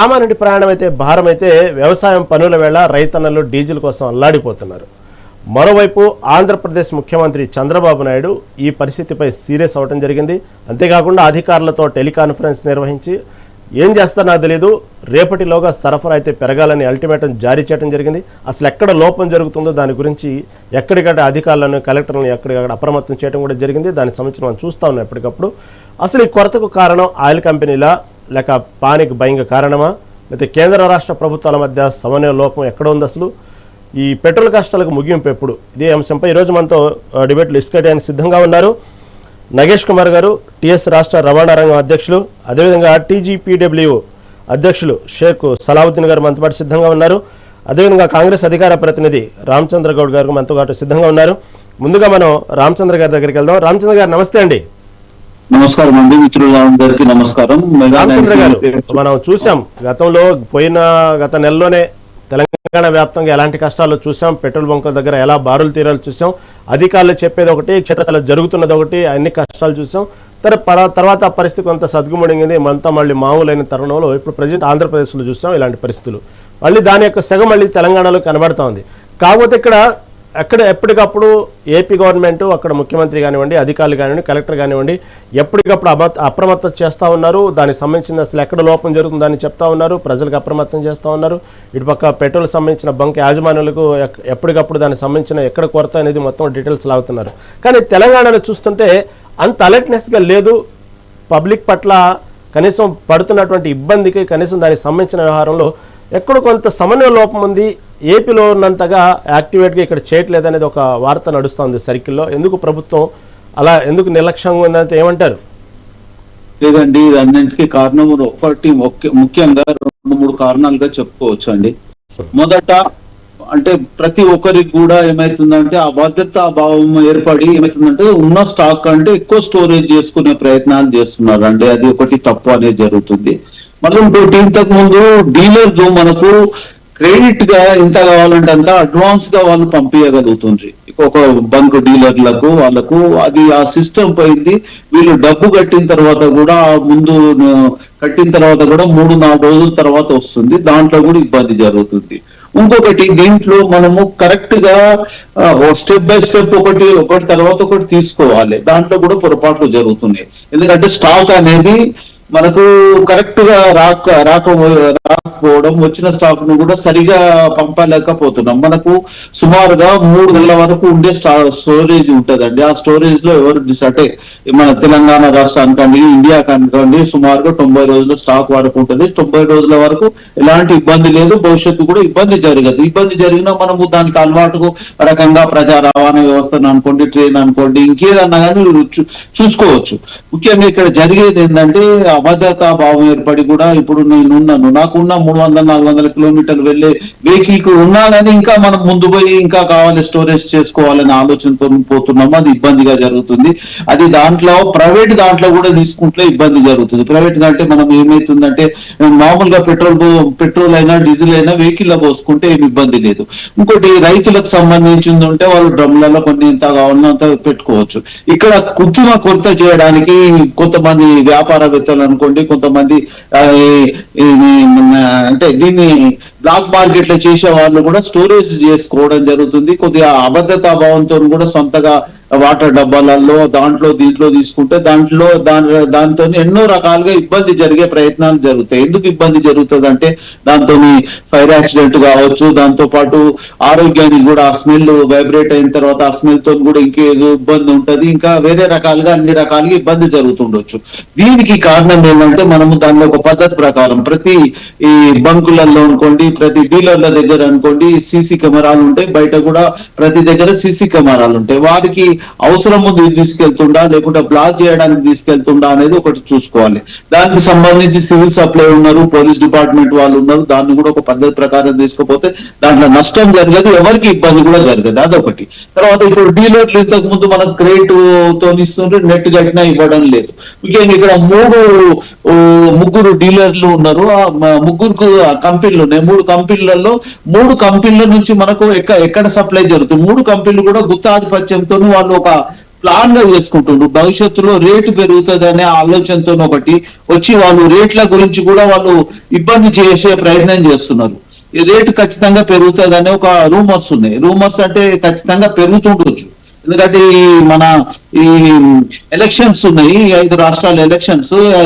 సామాన్యుడి ప్రయాణం అయితే భారం అయితే వ్యవసాయం పనుల వేళ రైతన్నలు డీజిల్ కోసం అల్లాడిపోతున్నారు. మరోవైపు ఆంధ్రప్రదేశ్ ముఖ్యమంత్రి చంద్రబాబు నాయుడు ఈ పరిస్థితిపై సీరియస్ అవడం జరిగింది. అంతేకాకుండా అధికారులతో టెలికాన్ఫరెన్స్ నిర్వహించి ఏం చేస్తారో నాకు తెలియదు, రేపటిలోగా సరఫరా అయితే పెరగాలని అల్టిమేటం జారీ చేయడం జరిగింది. అసలు ఎక్కడ లోపం జరుగుతుందో దాని గురించి ఎక్కడికక్కడ అధికారులను కలెక్టర్లను ఎక్కడికక్కడ అప్రమత్తం చేయడం కూడా జరిగింది. దానికి సంబంధించి మనం చూస్తూ ఉన్నాం ఎప్పటికప్పుడు. అసలు ఈ కొరతకు కారణం ఆయిల్ కంపెనీలా లేక పానిక్ బయింగ్ కారణమా, లేకపోతే కేంద్ర రాష్ట్ర ప్రభుత్వాల మధ్య సమన్వయ లోపం ఎక్కడ ఉంది, అసలు ఈ పెట్రోల్ కష్టాలకు ముగింపు ఎప్పుడు, ఇదే అంశంపై ఈరోజు మనతో డిబేట్లు డిస్కస్ సిద్ధంగా ఉన్నారు నగేష్ కుమార్ గారు, టీఎస్ రాష్ట్ర రవాణా రంగం అధ్యక్షులు, అదేవిధంగా టీజీపీడబ్ల్యూ అధ్యక్షులు షేక్ సలావుద్దీన్ గారు మనతో పాటు సిద్ధంగా ఉన్నారు. అదేవిధంగా కాంగ్రెస్ అధికార ప్రతినిధి రామచంద్ర గౌడ్ గారు మనతో పాటు సిద్ధంగా ఉన్నారు. ముందుగా మనం రామచంద్ర గారి దగ్గరికి వెళ్దాం. రామచంద్ర గారు నమస్తే అండి. నమస్కారం అండి, మిత్రులందరికీ నమస్కారం. రామచంద్ర గారు, మనం చూసాం గత నెలలోనే తెలంగాణ వ్యాప్తంగా ఎలాంటి కష్టాలు చూసాం. పెట్రోల్ బంకుల దగ్గర ఎలా బారులు తీరాలు చూసాం. అధికారులు చెప్పేది ఒకటి, క్షేత్రస్థాయిలో జరుగుతున్నది ఒకటి, అన్ని కష్టాలు చూసాం. తర్వాత పరిస్థితి కొంత సద్గుమడింగింది. మనతో మళ్ళీ మామూలైన తరుణంలో ఇప్పుడు ప్రజెంట్ ఆంధ్రప్రదేశ్లో చూసాం ఇలాంటి పరిస్థితులు. మళ్ళీ దాని యొక్క సెగ మళ్ళీ తెలంగాణలో కనబడతా ఉంది. కాకపోతే అక్కడ ఎప్పటికప్పుడు ఏపీ గవర్నమెంట్, అక్కడ ముఖ్యమంత్రి కానివ్వండి, అధికారులు కానివ్వండి, కలెక్టర్ కానివ్వండి, ఎప్పటికప్పుడు అప్రమత్తం చేస్తూ ఉన్నారు. దానికి సంబంధించిన అసలు ఎక్కడ లోపం జరుగుతుందని చెప్తా ఉన్నారు, ప్రజలకు అప్రమత్తం చేస్తూ ఉన్నారు. ఇటుపక్క పెట్రోల్ సంబంధించిన బంక్ యాజమాన్యులకు ఎప్పటికప్పుడు దానికి సంబంధించిన ఎక్కడ కొరత అనేది మొత్తం డీటెయిల్స్ లాగుతున్నారు. కానీ తెలంగాణలో చూస్తుంటే అంత అలర్ట్నెస్గా లేదు. పబ్లిక్ పట్ల కనీసం పడుతున్నటువంటి ఇబ్బందికి, కనీసం దానికి సంబంధించిన వ్యవహారంలో ఎక్కడ కొంత సమన్వయ లోపం ఉంది. ఏపీలో ఉన్నంతగా యాక్టివేట్గా ఇక్కడ చేయట్లేదు అనేది ఒక వార్త నడుస్తుంది సర్కిల్లో. ఎందుకు ప్రభుత్వం అలా ఎందుకు నిర్లక్ష్యంగా ఉందంటే ఏమంటారు? లేదండి, అన్నింటికి కారణం ఒకటి ముఖ్యంగా 2-3 కారణాలుగా చెప్పుకోవచ్చు అండి. మొదట అంటే ప్రతి ఒక్కరికి కూడా ఏమైతుందంటే ఆ భద్రతా భావం ఏర్పడి ఏమైతుందంటే ఉన్న స్టాక్ అంటే ఎక్కువ స్టోరేజ్ చేసుకునే ప్రయత్నాలు చేస్తున్నారు అండి. అది ఒకటి తప్పు అనేది జరుగుతుంది. మళ్ళీ ఇంకోటి, ఇంతకు ముందు డీలర్లు మనకు క్రెడిట్ గా ఎంత కావాలంటే అంత అడ్వాన్స్ గా వాళ్ళు పంపించగలుగుతుండ్రి ఒక బంక్ డీలర్లకు, వాళ్ళకు అది ఆ సిస్టమ్ పోయింది. వీళ్ళు డబ్బు కట్టిన తర్వాత కూడా, ముందు కట్టిన తర్వాత కూడా 3-4 రోజుల తర్వాత వస్తుంది. దాంట్లో కూడా ఇబ్బంది జరుగుతుంది. ఇంకొకటి, దీంట్లో మనము కరెక్ట్ గా స్టెప్ బై స్టెప్ ఒకటి తర్వాత ఒకటి తీసుకోవాలి. దాంట్లో కూడా పొరపాట్లు జరుగుతున్నాయి. ఎందుకంటే స్టాక్ అనేది మనకు కరెక్ట్ గా రాకపోవడం, వచ్చిన స్టాక్ ను కూడా సరిగా పంపలేకపోతున్నాం. మనకు సుమారుగా 3 నెలల వరకు ఉండే స్టోరేజ్ ఉంటదండి. ఆ స్టోరేజ్ లో అంటే మన తెలంగాణ రాష్ట్రానికి కానీ ఇండియాకి అనుకోండి సుమారుగా 90 రోజుల స్టాక్ వరకు ఉంటుంది. 90 రోజుల వరకు ఎలాంటి ఇబ్బంది లేదు, భవిష్యత్తు కూడా ఇబ్బంది జరగదు. ఇబ్బంది జరిగినా మనము దానికి అలవాటుకు రకంగా ప్రజా రవాణా వ్యవస్థను అనుకోండి, ట్రైన్ అనుకోండి, ఇంకేదన్నా కానీ చూసుకోవచ్చు. ముఖ్యంగా ఇక్కడ జరిగేది ఏంటంటే అభద్రతా భావం ఏర్పడి కూడా, ఇప్పుడు నాకున్న 300-400 కిలోమీటర్లు వెళ్లే వెహికల్ కు ఉన్నా కానీ ఇంకా మనం ముందు పోయి ఇంకా కావాలి స్టోరేజ్ చేసుకోవాలనే ఆలోచనతో పోతున్నాము. అది ఇబ్బందిగా జరుగుతుంది. అది ప్రైవేట్ దాంట్లో కూడా తీసుకుంటే ఇబ్బంది జరుగుతుంది. ప్రైవేట్ అంటే మనం ఏమైతుందంటే మామూలుగా పెట్రోల్ అయినా డీజిల్ అయినా వెహికల్ లో పోసుకుంటే ఏమి ఇబ్బంది లేదు. ఇంకోటి, రైతులకు సంబంధించింది ఉంటే వాళ్ళు డ్రమ్లలో కొన్ని ఎంత కావాలన్నా పెట్టుకోవచ్చు. ఇక్కడ కృత్రిమ కొరత చేయడానికి కొంతమంది వ్యాపారవేత్తలు అనుకోండి, కొంతమంది అంటే దీన్ని బ్లాక్ మార్కెట్ లో చేసే వాళ్ళు కూడా స్టోరేజ్ చేసుకోవడం జరుగుతుంది. కొద్దిగా అభద్రతా భావంతో కూడా సొంతగా వాటర్ డబ్బాలలో దీంట్లో తీసుకుంటే దాంతో ఎన్నో రకాలుగా ఇబ్బంది జరిగే ప్రయత్నాలు జరుగుతాయి. ఎందుకు ఇబ్బంది జరుగుతుంది అంటే దాంతో ఫైర్ యాక్సిడెంట్ కావచ్చు, దాంతో పాటు ఆరోగ్యానికి కూడా ఆ స్మెల్ వైబ్రేట్ అయిన తర్వాత ఆ స్మెల్ తో కూడా ఇంకేదో ఇబ్బంది ఉంటది. ఇంకా వేరే రకాలుగా అన్ని రకాలుగా ఇబ్బంది జరుగుతుండొచ్చు. దీనికి కారణం ఏంటంటే మనము దానిలో ఒక పద్ధతి ప్రకారం ప్రతి ఈ బంకులలో అనుకోండి, ప్రతి డీలర్ల దగ్గర అనుకోండి సీసీ కెమెరాలు ఉంటాయి. బయట కూడా ప్రతి దగ్గర సీసీ కెమెరాలు ఉంటాయి. వారికి అవసరం ముందు తీసుకెళ్తుండా లేకుంటే బ్లాక్ చేయడానికి తీసుకెళ్తుండా అనేది ఒకటి చూసుకోవాలి. దానికి సంబంధించి సివిల్ సప్లై ఉన్నారు, పోలీస్ డిపార్ట్మెంట్ వాళ్ళు ఉన్నారు. దాన్ని కూడా ఒక పద్ధతి ప్రకారం తీసుకుపోతే దాంట్లో నష్టం జరగదు, ఎవరికి ఇబ్బంది కూడా జరగదు. అదొకటి. తర్వాత ఇప్పుడు డీలర్లు ఇంతకు ముందు మనకు క్రెడిట్ తో ఇస్తుంటే నెట్ కట్టినా ఇవ్వడం లేదు. ముఖ్యంగా ఇక్కడ 3 డీలర్లు ఉన్నారు. ఆ 3 కంపెనీలు ఉన్నాయి. 3 కంపెనీలలో 3 కంపెనీల నుంచి మనకు ఎక్కడ సప్లై జరుగుతుంది. 3 కంపెనీలు కూడా గుత్తాధిపత్యంతో వాళ్ళు ఒక ప్లాన్ గా చేసుకుంటుండ్రు. భవిష్యత్తులో రేటు పెరుగుతుంది అనే ఆలోచనతో ఒకటి వచ్చి వాళ్ళు రేట్ల గురించి కూడా వాళ్ళు ఇబ్బంది చేసే ప్రయత్నం చేస్తున్నారు. ఈ రేటు ఖచ్చితంగా పెరుగుతుంది అనే ఒక రూమర్స్ ఉన్నాయి. రూమర్స్ అంటే ఖచ్చితంగా పెరుగుతుండొచ్చు, ఎందుకంటే ఈ ఎలక్షన్స్ ఉన్నాయి, 5 రాష్ట్రాల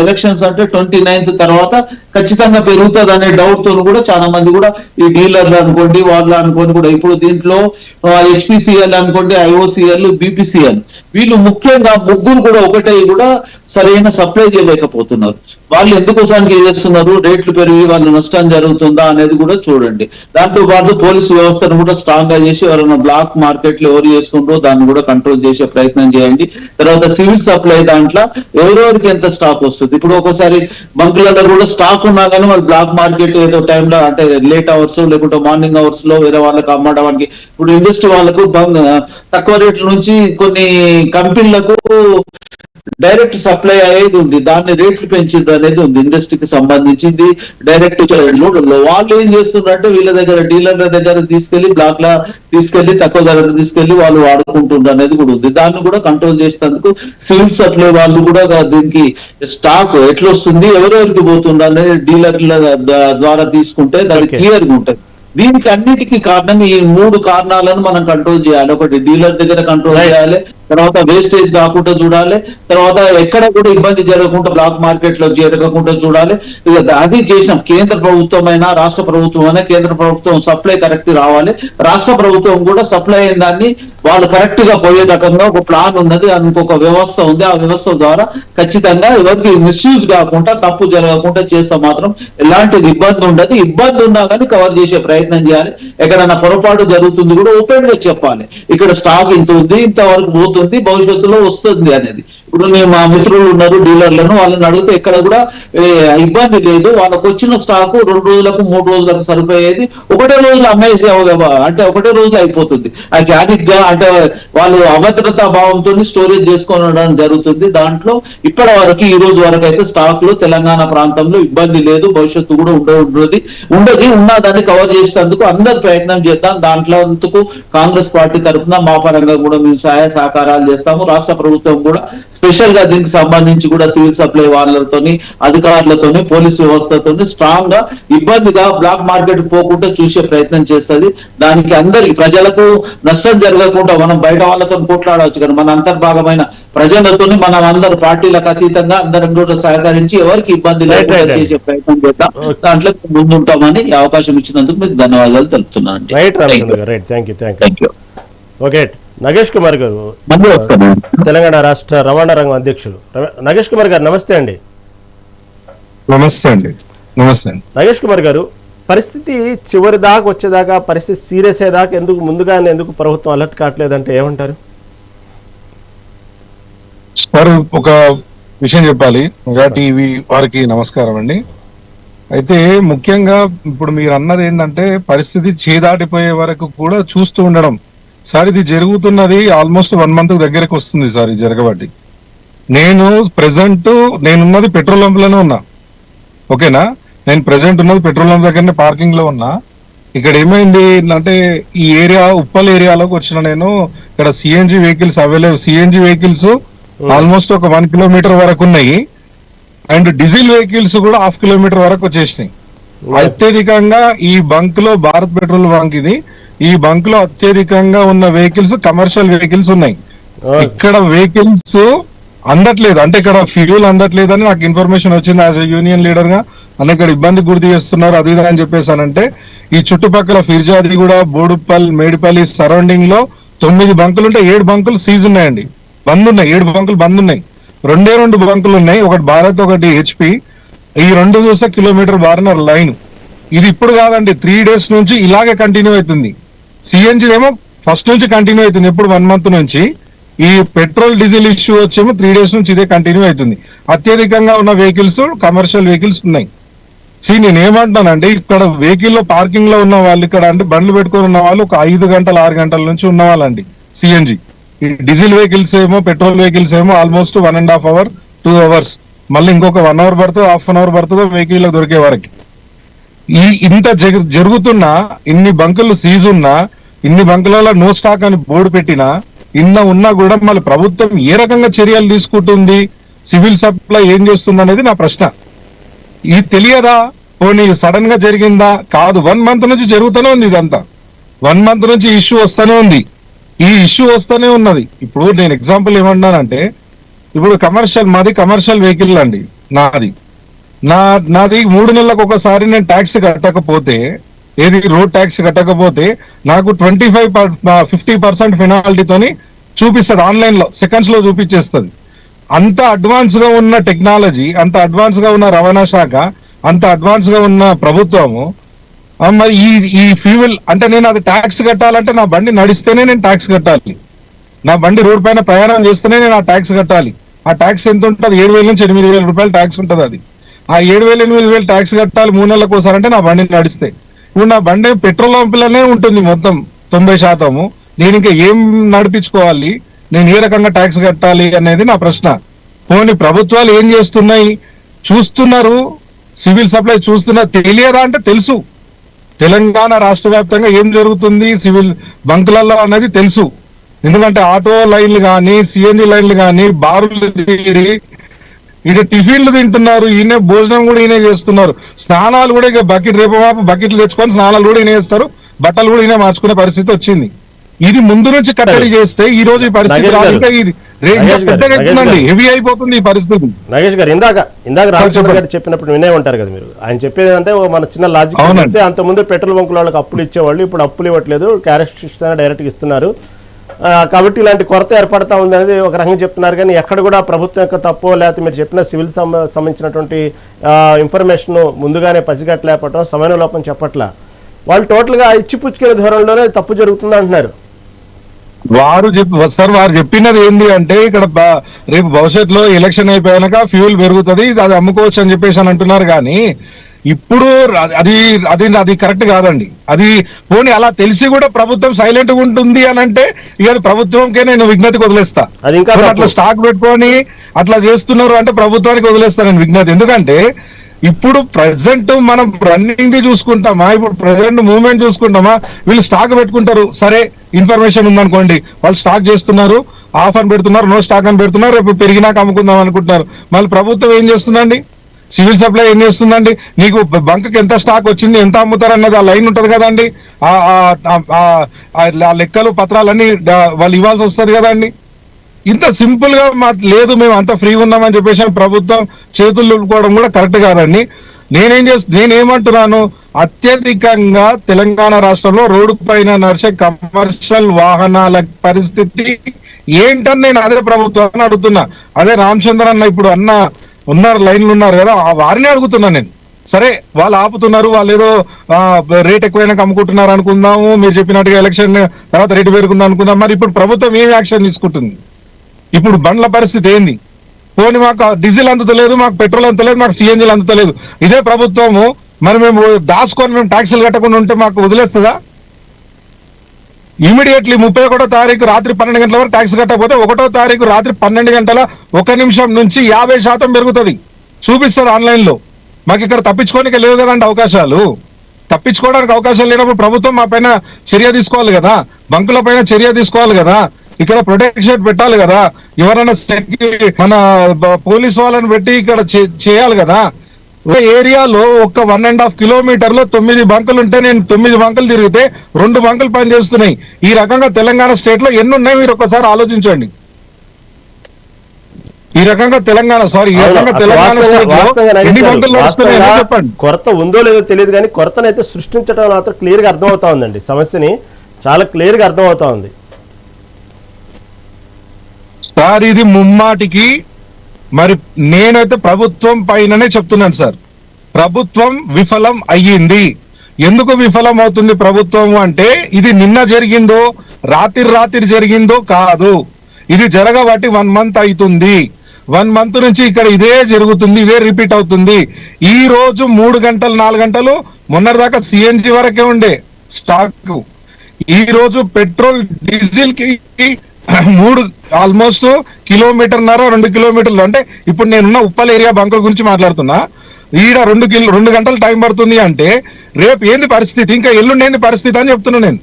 ఎలక్షన్స్ అంటే 29th తర్వాత ఖచ్చితంగా పెరుగుతుంది అనే డౌట్ తో కూడా చాలా మంది కూడా ఈ డీలర్లు అనుకోండి, వాళ్ళు అనుకోండి కూడా ఇప్పుడు దీంట్లో HPCL అనుకోండి, IOCL, BPCL వీళ్ళు ముఖ్యంగా ముగ్గురు కూడా ఒకటే కూడా సరైన సప్లై చేయలేకపోతున్నారు. వాళ్ళు ఎందుకోసానికి చేస్తున్నారు, రేట్లు పెరిగి వాళ్ళు నష్టం జరుగుతుందా అనేది కూడా చూడండి. దాంతో పాటు పోలీసు వ్యవస్థను కూడా స్ట్రాంగ్ గా చేసి ఎవరైనా బ్లాక్ మార్కెట్ లో ఎవరు చేస్తుండ్రో దాన్ని కూడా కంట్రోల్ చేసే ప్రయత్నం చేయండి. తర్వాత సివిల్ సప్లై దాంట్లో ఎవరెవరికి ఎంత స్టాక్ వస్తుంది. ఇప్పుడు ఒకసారి బంకులలో కూడా స్టాక్ ఉన్నా కానీ వాళ్ళు బ్లాక్ మార్కెట్ ఏదో టైంలో అంటే లేట్ అవర్స్ లేకుంటే మార్నింగ్ అవర్స్ లో వేరే వాళ్ళకి అమ్మడానికి, ఇప్పుడు ఇండస్ట్రీ వాళ్ళకు తక్కువ రేట్ల నుంచి కొన్ని కంపెనీలకు డైరెక్ట్ సప్లై అయ్యేది ఉంది, దాన్ని రేట్లు పెంచింది అనేది ఉంది. ఇండస్ట్రీకి సంబంధించింది డైరెక్ట్ వాళ్ళు ఏం చేస్తున్నారంటే వీళ్ళ దగ్గర డీలర్ల దగ్గర తీసుకెళ్లి బ్లాక్ లా తీసుకెళ్లి తక్కువ ధరకు తీసుకెళ్లి వాళ్ళు వాడుకుంటుండ్రు అనేది కూడా ఉంది. దాన్ని కూడా కంట్రోల్ చేసేందుకు సివిల్ సప్లై వాళ్ళు కూడా దీనికి స్టాక్ ఎట్లా వస్తుంది, ఎవరెవరికి పోతుండ్రు అనేది డీలర్ల ద్వారా తీసుకుంటే దాన్ని క్లియర్గా ఉంటుంది. దీనికి అన్నిటికీ కారణం ఈ 3 కారణాలను మనం కంట్రోల్ చేయాలి. ఒకటి డీలర్ దగ్గర కంట్రోల్ చేయాలి, తర్వాత వేస్టేజ్ కాకుండా చూడాలి, తర్వాత ఎక్కడ కూడా ఇబ్బంది జరగకుండా బ్లాక్ మార్కెట్ లో జరగకుండా చూడాలి. అది చేసినాం. కేంద్ర ప్రభుత్వం అయినా రాష్ట్ర ప్రభుత్వం అయినా కేంద్ర ప్రభుత్వం సప్లై కరెక్ట్ రావాలి, రాష్ట్ర ప్రభుత్వం కూడా సప్లై అయిన దాన్ని వాళ్ళు కరెక్ట్ గా పోయే రకంగా ఒక ప్లాన్ ఉన్నది, దానికి ఒక వ్యవస్థ ఉంది. ఆ వ్యవస్థ ద్వారా ఖచ్చితంగా ఎవరికి మిస్యూజ్ కాకుండా తప్పు జరగకుండా చేస్తే మాత్రం ఎలాంటి ఇబ్బంది ఉండదు. ఇబ్బంది ఉన్నా కానీ కవర్ చేసే ప్రయత్నం చేయాలి. ఎక్కడైనా పొరపాటు జరుగుతుంది కూడా ఓపెన్ గా చెప్పాలి, ఇక్కడ స్టాక్ ఇంత ఉంది, ఇంతవరకు పోతుంది, భవిష్యత్తులో వస్తుంది అనేది. ఇప్పుడు మా మిత్రులు ఉన్నారు డీలర్లను, వాళ్ళని అడిగితే ఎక్కడ కూడా ఇబ్బంది లేదు. వాళ్ళకు వచ్చిన స్టాకు 2 రోజులకు 3 రోజులకు సరిపోయేది ఒకటే రోజులు అమ్మేసే అంటే ఒకటే రోజులు అయిపోతుంది. ఆ క్యానిక్ గా అంటే వాళ్ళు అభద్రతా భావంతో స్టోరేజ్ చేసుకోవడం జరుగుతుంది. దాంట్లో ఇప్పటి వరకు ఈ రోజు వరకు అయితే స్టాక్ లో తెలంగాణ ప్రాంతంలో ఇబ్బంది లేదు, భవిష్యత్తు కూడా ఉండదు. ఉన్నదాన్ని కవర్ చేసేందుకు అందరు ప్రయత్నం చేద్దాం. దాంట్లో కాంగ్రెస్ పార్టీ తరఫున మా పరంగా కూడా మేము సహాయ సహకారాలు చేస్తాము. రాష్ట్ర ప్రభుత్వం కూడా స్పెషల్ గా దీనికి సంబంధించి కూడా సివిల్ సప్లై వాళ్ళతోని అధికారులతోని పోలీసు వ్యవస్థతోని స్ట్రాంగ్ గా ఇబ్బందిగా బ్లాక్ మార్కెట్ పోకుండా చూసే ప్రయత్నం చేస్తుంది. దానికి అందరికి ప్రజలకు నష్టం జరగకుండా మనం బయట వాళ్ళతో పోట్లాడవచ్చు, కానీ మన అంతర్భాగమైన ప్రజలతోని మనం అందరు పార్టీలకు అతీతంగా అందరం కూడా సహకరించి ఎవరికి ఇబ్బంది లేకుండా చేసే ప్రయత్నం చేద్దాం. దాంట్లో ముందుంటామని ఈ అవకాశం ఇచ్చినందుకు మీకు ధన్యవాదాలు తెలుపుతున్నాను. నగేష్ కుమార్ గారు, తెలంగాణ రాష్ట్ర రవాణా రంగం అధ్యక్షులు. నగేష్ కుమార్ గారు నమస్తే అండి. నమస్తే అండి. నమస్తే అండి. నగేష్ కుమార్ గారు, పరిస్థితి చివరి దాకా వచ్చేదాకా పరిస్థితి సీరియస్ అయ్యేదాకా ముందుగానే ఎందుకు ప్రభుత్వం అలర్ట్ కావట్లేదంటే ఏమంటారు సార్? ఒక విషయం చెప్పాలి. మెగా టీవీ వారికి నమస్కారం అండి. అయితే ముఖ్యంగా ఇప్పుడు మీరు అన్నది ఏంటంటే పరిస్థితి చేదాటిపోయే వరకు కూడా చూస్తూ ఉండడం సార్. ఇది జరుగుతున్నది ఆల్మోస్ట్ 1 month దగ్గరకు వస్తుంది సార్ ఇది జరగబట్టి. నేనున్నది పెట్రోల్ పంపులోనే ఉన్నా, ఓకేనా? నేను ప్రెసెంట్ ఉన్నది పెట్రోల్ పంప్ దగ్గరనే పార్కింగ్ లో ఉన్నా. ఇక్కడ ఏమైంది అంటే ఈ ఏరియా ఉప్పల్ ఏరియాలోకి వచ్చిన నేను, ఇక్కడ CNG vehicles CNG vehicles almost ఒక 1 kilometer వరకు ఉన్నాయి, అండ్ డీజిల్ వెహికల్స్ కూడా 1/2 kilometer వరకు వచ్చేసినాయి. అత్యధికంగా ఈ బంక్ లో భారత్ పెట్రోల్ బంక్ ఇది, ఈ బంక్ లో అత్యధికంగా ఉన్న వెహికల్స్ కమర్షియల్ వెహికల్స్ ఉన్నాయి. ఇక్కడ వెహికల్స్ అందట్లేదు, అంటే ఇక్కడ ఫ్యూల్ అందట్లేదు అని నాకు ఇన్ఫర్మేషన్ వచ్చింది. యాజ్ ఎ యూనియన్ లీడర్ గా అన్న ఇక్కడ ఇబ్బంది గుర్తు చేస్తున్నారు అది అని చెప్పేసానంటే, ఈ చుట్టుపక్కల ఫిర్జాదిగూడ, బోడుప్పల్, మేడిపల్లి సరౌండింగ్ లో 9 బంకులు ఉంటే 7 బంకులు సీజ్ ఉన్నాయండి, బంద్ ఉన్నాయి. 7 బంకులు బంద్ ఉన్నాయి. 2 బంకులు ఉన్నాయి, ఒకటి భారత్ ఒకటి HP. ఈ 2 చూస్తే కిలోమీటర్ బారిన లైన్. ఇది ఇప్పుడు కాదండి, 3 days నుంచి ఇలాగే కంటిన్యూ అవుతుంది. సిఎన్జి ఏమో ఫస్ట్ నుంచి కంటిన్యూ అవుతుంది, ఎప్పుడు 1 month నుంచి. ఈ పెట్రోల్ డీజిల్ ఇష్యూ వచ్చేమో 3 days నుంచి ఇదే కంటిన్యూ అవుతుంది. అత్యధికంగా ఉన్న వెహికల్స్ కమర్షియల్ వెహికల్స్ ఉన్నాయి. నేను ఏమంటున్నానండి, ఇక్కడ వెహికల్ లో పార్కింగ్ లో ఉన్న వాళ్ళు, ఇక్కడ అంటే బండ్లు పెట్టుకుని ఉన్న వాళ్ళు ఒక 5 గంటలు 6 గంటల నుంచి ఉన్న వాళ్ళండి సిఎన్జి. ఈ డీజిల్ వెహికల్స్ ఏమో పెట్రోల్ వెహికల్స్ ఏమో ఆల్మోస్ట్ 1.5 hour 2 hours, మళ్ళీ ఇంకొక 1 hour పడుతుంది, ½ an hour పడుతుందో వెహికల్ దొరికే వరకు. ఇంత జరుగుతున్నా, ఇన్ని బంకులు సీజ్ ఉన్నా, ఇన్ని బంకులలో నో స్టాక్ అని బోర్డు పెట్టినా ఉన్నా కూడా మళ్ళీ ప్రభుత్వం ఏ రకంగా చర్యలు తీసుకుంటుంది, సివిల్ సప్లై ఏం చేస్తుంది అనేది నా ప్రశ్న. ఇది తెలియదా? పోనీ సడన్ గా జరిగిందా? కాదు, 1 month నుంచి జరుగుతూనే ఉంది ఇదంతా. 1 month నుంచి ఇష్యూ వస్తూనే ఉంది, ఈ ఇష్యూ వస్తూనే ఉన్నది. ఇప్పుడు నేను ఎగ్జాంపుల్ ఏమన్నానంటే, ఇప్పుడు మాది కమర్షియల్ వెహికల్ అండి, నాది 3 నెలలకు ఒకసారి నేను ట్యాక్స్ కట్టకపోతే, ఏది రోడ్ ట్యాక్స్ కట్టకపోతే నాకు 25-50% పెనాల్టీతోని చూపిస్తుంది, ఆన్లైన్ లో సెకండ్స్ లో చూపించేస్తుంది. అంత అడ్వాన్స్ గా ఉన్న టెక్నాలజీ, అంత అడ్వాన్స్ గా ఉన్న రవాణా శాఖ, అంత అడ్వాన్స్ గా ఉన్న ప్రభుత్వము, మరి ఈ ఫ్యూయల్ అంటే నేను అది ట్యాక్స్ కట్టాలంటే నా బండి నడిస్తేనే నేను ట్యాక్స్ కట్టాలి, నా బండి రోడ్ పైన ప్రయాణం చేస్తేనే నేను ఆ ట్యాక్స్ కట్టాలి. ఆ ట్యాక్స్ ఎంత ఉంటుంది? 7,000 నుంచి 8,000 రూపాయలు ట్యాక్స్ ఉంటుంది. అది ఆ 7,000-8,000 ట్యాక్స్ కట్టాలి 3 నెలలకు ఒకసారి అంటే నా బండి నడిస్తే. ఇప్పుడు నా బండి పెట్రోల్ పంపులనే ఉంటుంది మొత్తం 90%. నేను ఇంకా ఏం నడిపించుకోవాలి, నేను ఏ రకంగా ట్యాక్స్ కట్టాలి అనేది నా ప్రశ్న. పోనీ ప్రభుత్వాలు ఏం చేస్తున్నాయి చూస్తున్నారు, సివిల్ సప్లై చూస్తున్నారు, తెలియదా అంటే తెలుసు. తెలంగాణ రాష్ట్ర వ్యాప్తంగా ఏం జరుగుతుంది సివిల్ బంకులలో అనేది తెలుసు. ఎందుకంటే ఆటో లైన్లు కానీ, సిఎన్జి లైన్లు కానీ, బారులు తీరి ఇక టిఫిన్లు తింటున్నారు, ఈయన భోజనం కూడా ఈయన చేస్తున్నారు, స్నానాలు కూడా ఇక బకెట్లు తెచ్చుకొని స్నానాలు కూడా ఈయన చేస్తారు, బట్టలు కూడా ఈయన మార్చుకునే పరిస్థితి వచ్చింది. ఇది ముందు నుంచి కట్టడి చేస్తే ఈ రోజు ఈ పరిస్థితి హెవీ అయిపోతుంది ఈ పరిస్థితి. నాగేష్ గారు, ఇందాక రామచంద్ర గారు చెప్పినప్పుడు వినే ఉంటారు కదా మీరు. ఆయన చెప్పేది అంటే మన చిన్న లాజిక్ అంటే, అంతకుముందు పెట్రోల్ బంకుల వాళ్ళకి అప్పులు ఇచ్చేవాళ్ళు, ఇప్పుడు అప్పులు ఇవ్వట్లేదు, క్యాష్ డైరెక్ట్గా ఇస్తున్నారు, కాబట్టి ఇలాంటి కొరత ఏర్పడతా ఉంది అనేది ఒక రకంగా చెప్తున్నారు. కానీ ఎక్కడ కూడా ప్రభుత్వం యొక్క తప్పు, లేకపోతే మీరు చెప్పిన సివిల్ సంబంధించినటువంటి ఇన్ఫర్మేషన్ ముందుగానే పసిగట్టలేపటం, సమయ లోపం చెప్పట్లా, వాళ్ళు టోటల్గా ఇచ్చిపుచ్చుకునే ధోరణిలోనే తప్పు జరుగుతుంది అంటున్నారు. వారు చెప్పినది ఏంటి అంటే, ఇక్కడ రేపు భవిష్యత్తులో ఎలక్షన్ అయిపోయాక ఫ్యూల్ పెరుగుతుంది, అది అమ్ముకోవచ్చు అని చెప్పేసి అని అంటున్నారు. కానీ ఇప్పుడు అది కరెక్ట్ కాదండి. అది పోనీ అలా తెలిసి కూడా ప్రభుత్వం సైలెంట్ గా ఉంటుంది అని అంటే ఇక ప్రభుత్వంకే నేను విజ్ఞతకి వదిలేస్తా. అట్లా స్టాక్ పెట్టుకొని అట్లా చేస్తున్నారు అంటే ప్రభుత్వానికి వదిలేస్తా నేను విజ్ఞత. ఎందుకంటే ఇప్పుడు ప్రజెంట్ మనం రన్నింగ్ ది చూసుకుంటామా, ఇప్పుడు ప్రజెంట్ మూవ్మెంట్ చూసుకుంటామా, వీళ్ళు స్టాక్ పెట్టుకుంటారు, సరే ఇన్ఫర్మేషన్ ఉందనుకోండి, వాళ్ళు స్టాక్ చేస్తున్నారు, ఆఫ్ అని పెడుతున్నారు, నో స్టాక్ అని పెడుతున్నారు, రేపు పెరిగినాక అమ్ముకుందాం అనుకుంటున్నారు. మళ్ళీ ప్రభుత్వం ఏం చేస్తుందండి, సివిల్ సప్లై ఏం చేస్తుందండి, నీకు బంక్కి ఎంత స్టాక్ వచ్చింది, ఎంత అమ్ముతారు అన్నది ఆ లైన్ ఉంటది కదండి, ఆ లెక్కలు పత్రాలన్నీ వాళ్ళు ఇవ్వాల్సి వస్తుంది కదండి. ఇంత సింపుల్ గా లేదు, మేము అంత ఫ్రీగా ఉన్నామని చెప్పేసి ప్రభుత్వం చేతులు నిలుపుకోవడం కూడా కరెక్ట్ కాదండి. నేనేమంటున్నాను, అత్యధికంగా తెలంగాణ రాష్ట్రంలో రోడ్డు పైన నడిచే కమర్షియల్ వాహనాల పరిస్థితి ఏంటని నేను అదే ప్రభుత్వాన్ని అడుగుతున్నా. అదే రామచంద్ర అన్న ఇప్పుడు ఉన్నారు, లైన్లు ఉన్నారు కదా, వారిని అడుగుతున్నా నేను. సరే వాళ్ళు ఆపుతున్నారు, వాళ్ళు ఏదో రేట్ ఎక్కువైనా అమ్ముకుంటున్నారు అనుకుందాము, మీరు చెప్పినట్టుగా ఎలక్షన్ తర్వాత రేటు పెరుగుతుంది అనుకుందాం. మరి ఇప్పుడు ప్రభుత్వం ఏం యాక్షన్ తీసుకుంటుంది? ఇప్పుడు బండ్ల పరిస్థితి ఏంది? పోనీ మాకు డీజిల్ అందుతలేదు, మాకు పెట్రోల్ అందుతలేదు, మాకు సిఎన్జీలు అందుతలేదు, ఇదే ప్రభుత్వము మరి మేము దాచుకొని మేము ట్యాక్సులు కట్టకుండా ఉంటే మాకు వదిలేస్తుందా? ఇమీడియట్లీ 31వ తారీఖు రాత్రి 12 గంటల వరకు ట్యాక్స్ కట్టకపోతే 1వ తారీఖు రాత్రి 12 గంటల 1 నిమిషం నుంచి 50% పెరుగుతుంది, చూపిస్తుంది ఆన్లైన్ లో. మాకు ఇక్కడ తప్పించుకోనికి లేవు కదండి అవకాశాలు. తప్పించుకోవడానికి అవకాశాలు లేనప్పుడు ప్రభుత్వం మా పైన చర్య తీసుకోవాలి కదా, బంకుల పైన చర్య తీసుకోవాలి కదా, ఇక్కడ ప్రొటెక్షన్ పెట్టాలి కదా, ఎవరైనా సెక్యూరిటీ మన పోలీస్ వాళ్ళని పెట్టి ఇక్కడ చేయాలి కదా. ఒక ఏరియాలో ఒక 1.5 కిలోమీటర్లో 9 బంకులు ఉంటే నేను 9 బంకులు తిరిగితే 2 బంకులు పనిచేస్తున్నాయి. ఈ రకంగా తెలంగాణ స్టేట్ లో ఎన్ని ఉన్నాయి మీరు ఒకసారి ఆలోచించండి. ఈ రకంగా తెలంగాణ చెప్పండి. కొరత ఉందో లేదో తెలియదు కానీ కొరతనైతే సృష్టించడం మాత్రం క్లియర్ గా అర్థమవుతా ఉందండి. సమస్యని చాలా క్లియర్ గా అర్థమవుతా ఉంది సార్. ఇది ముమ్మాటికి మరి నేనైతే ప్రభుత్వం పైననే చెప్తున్నాను సార్, ప్రభుత్వం విఫలం అయ్యింది. ఎందుకు విఫలం అవుతుంది ప్రభుత్వం అంటే, ఇది నిన్న జరిగిందో రాత్రి జరిగిందో కాదు, ఇది జరగబట్టి 1 month అవుతుంది. 1 month నుంచి ఇక్కడ ఇదే జరుగుతుంది, ఇదే రిపీట్ అవుతుంది. ఈ రోజు 3 గంటలు 4 గంటలు మొన్నటిదాకా సిఎన్జి వరకే ఉండే స్టాక్, ఈ రోజు పెట్రోల్ డీజిల్ కి 3 ఆల్మోస్ట్ 1.5 కిలోమీటర్లు 2 కిలోమీటర్లు. అంటే ఇప్పుడు నేనున్న ఉప్పల్ ఏరియా బంకుల గురించి మాట్లాడుతున్నా, ఈడ 2 గంటలు టైం పడుతుంది అంటే రేపు ఏంది పరిస్థితి, ఇంకా ఎల్లుండి ఏంది పరిస్థితి అని చెప్తున్నా నేను.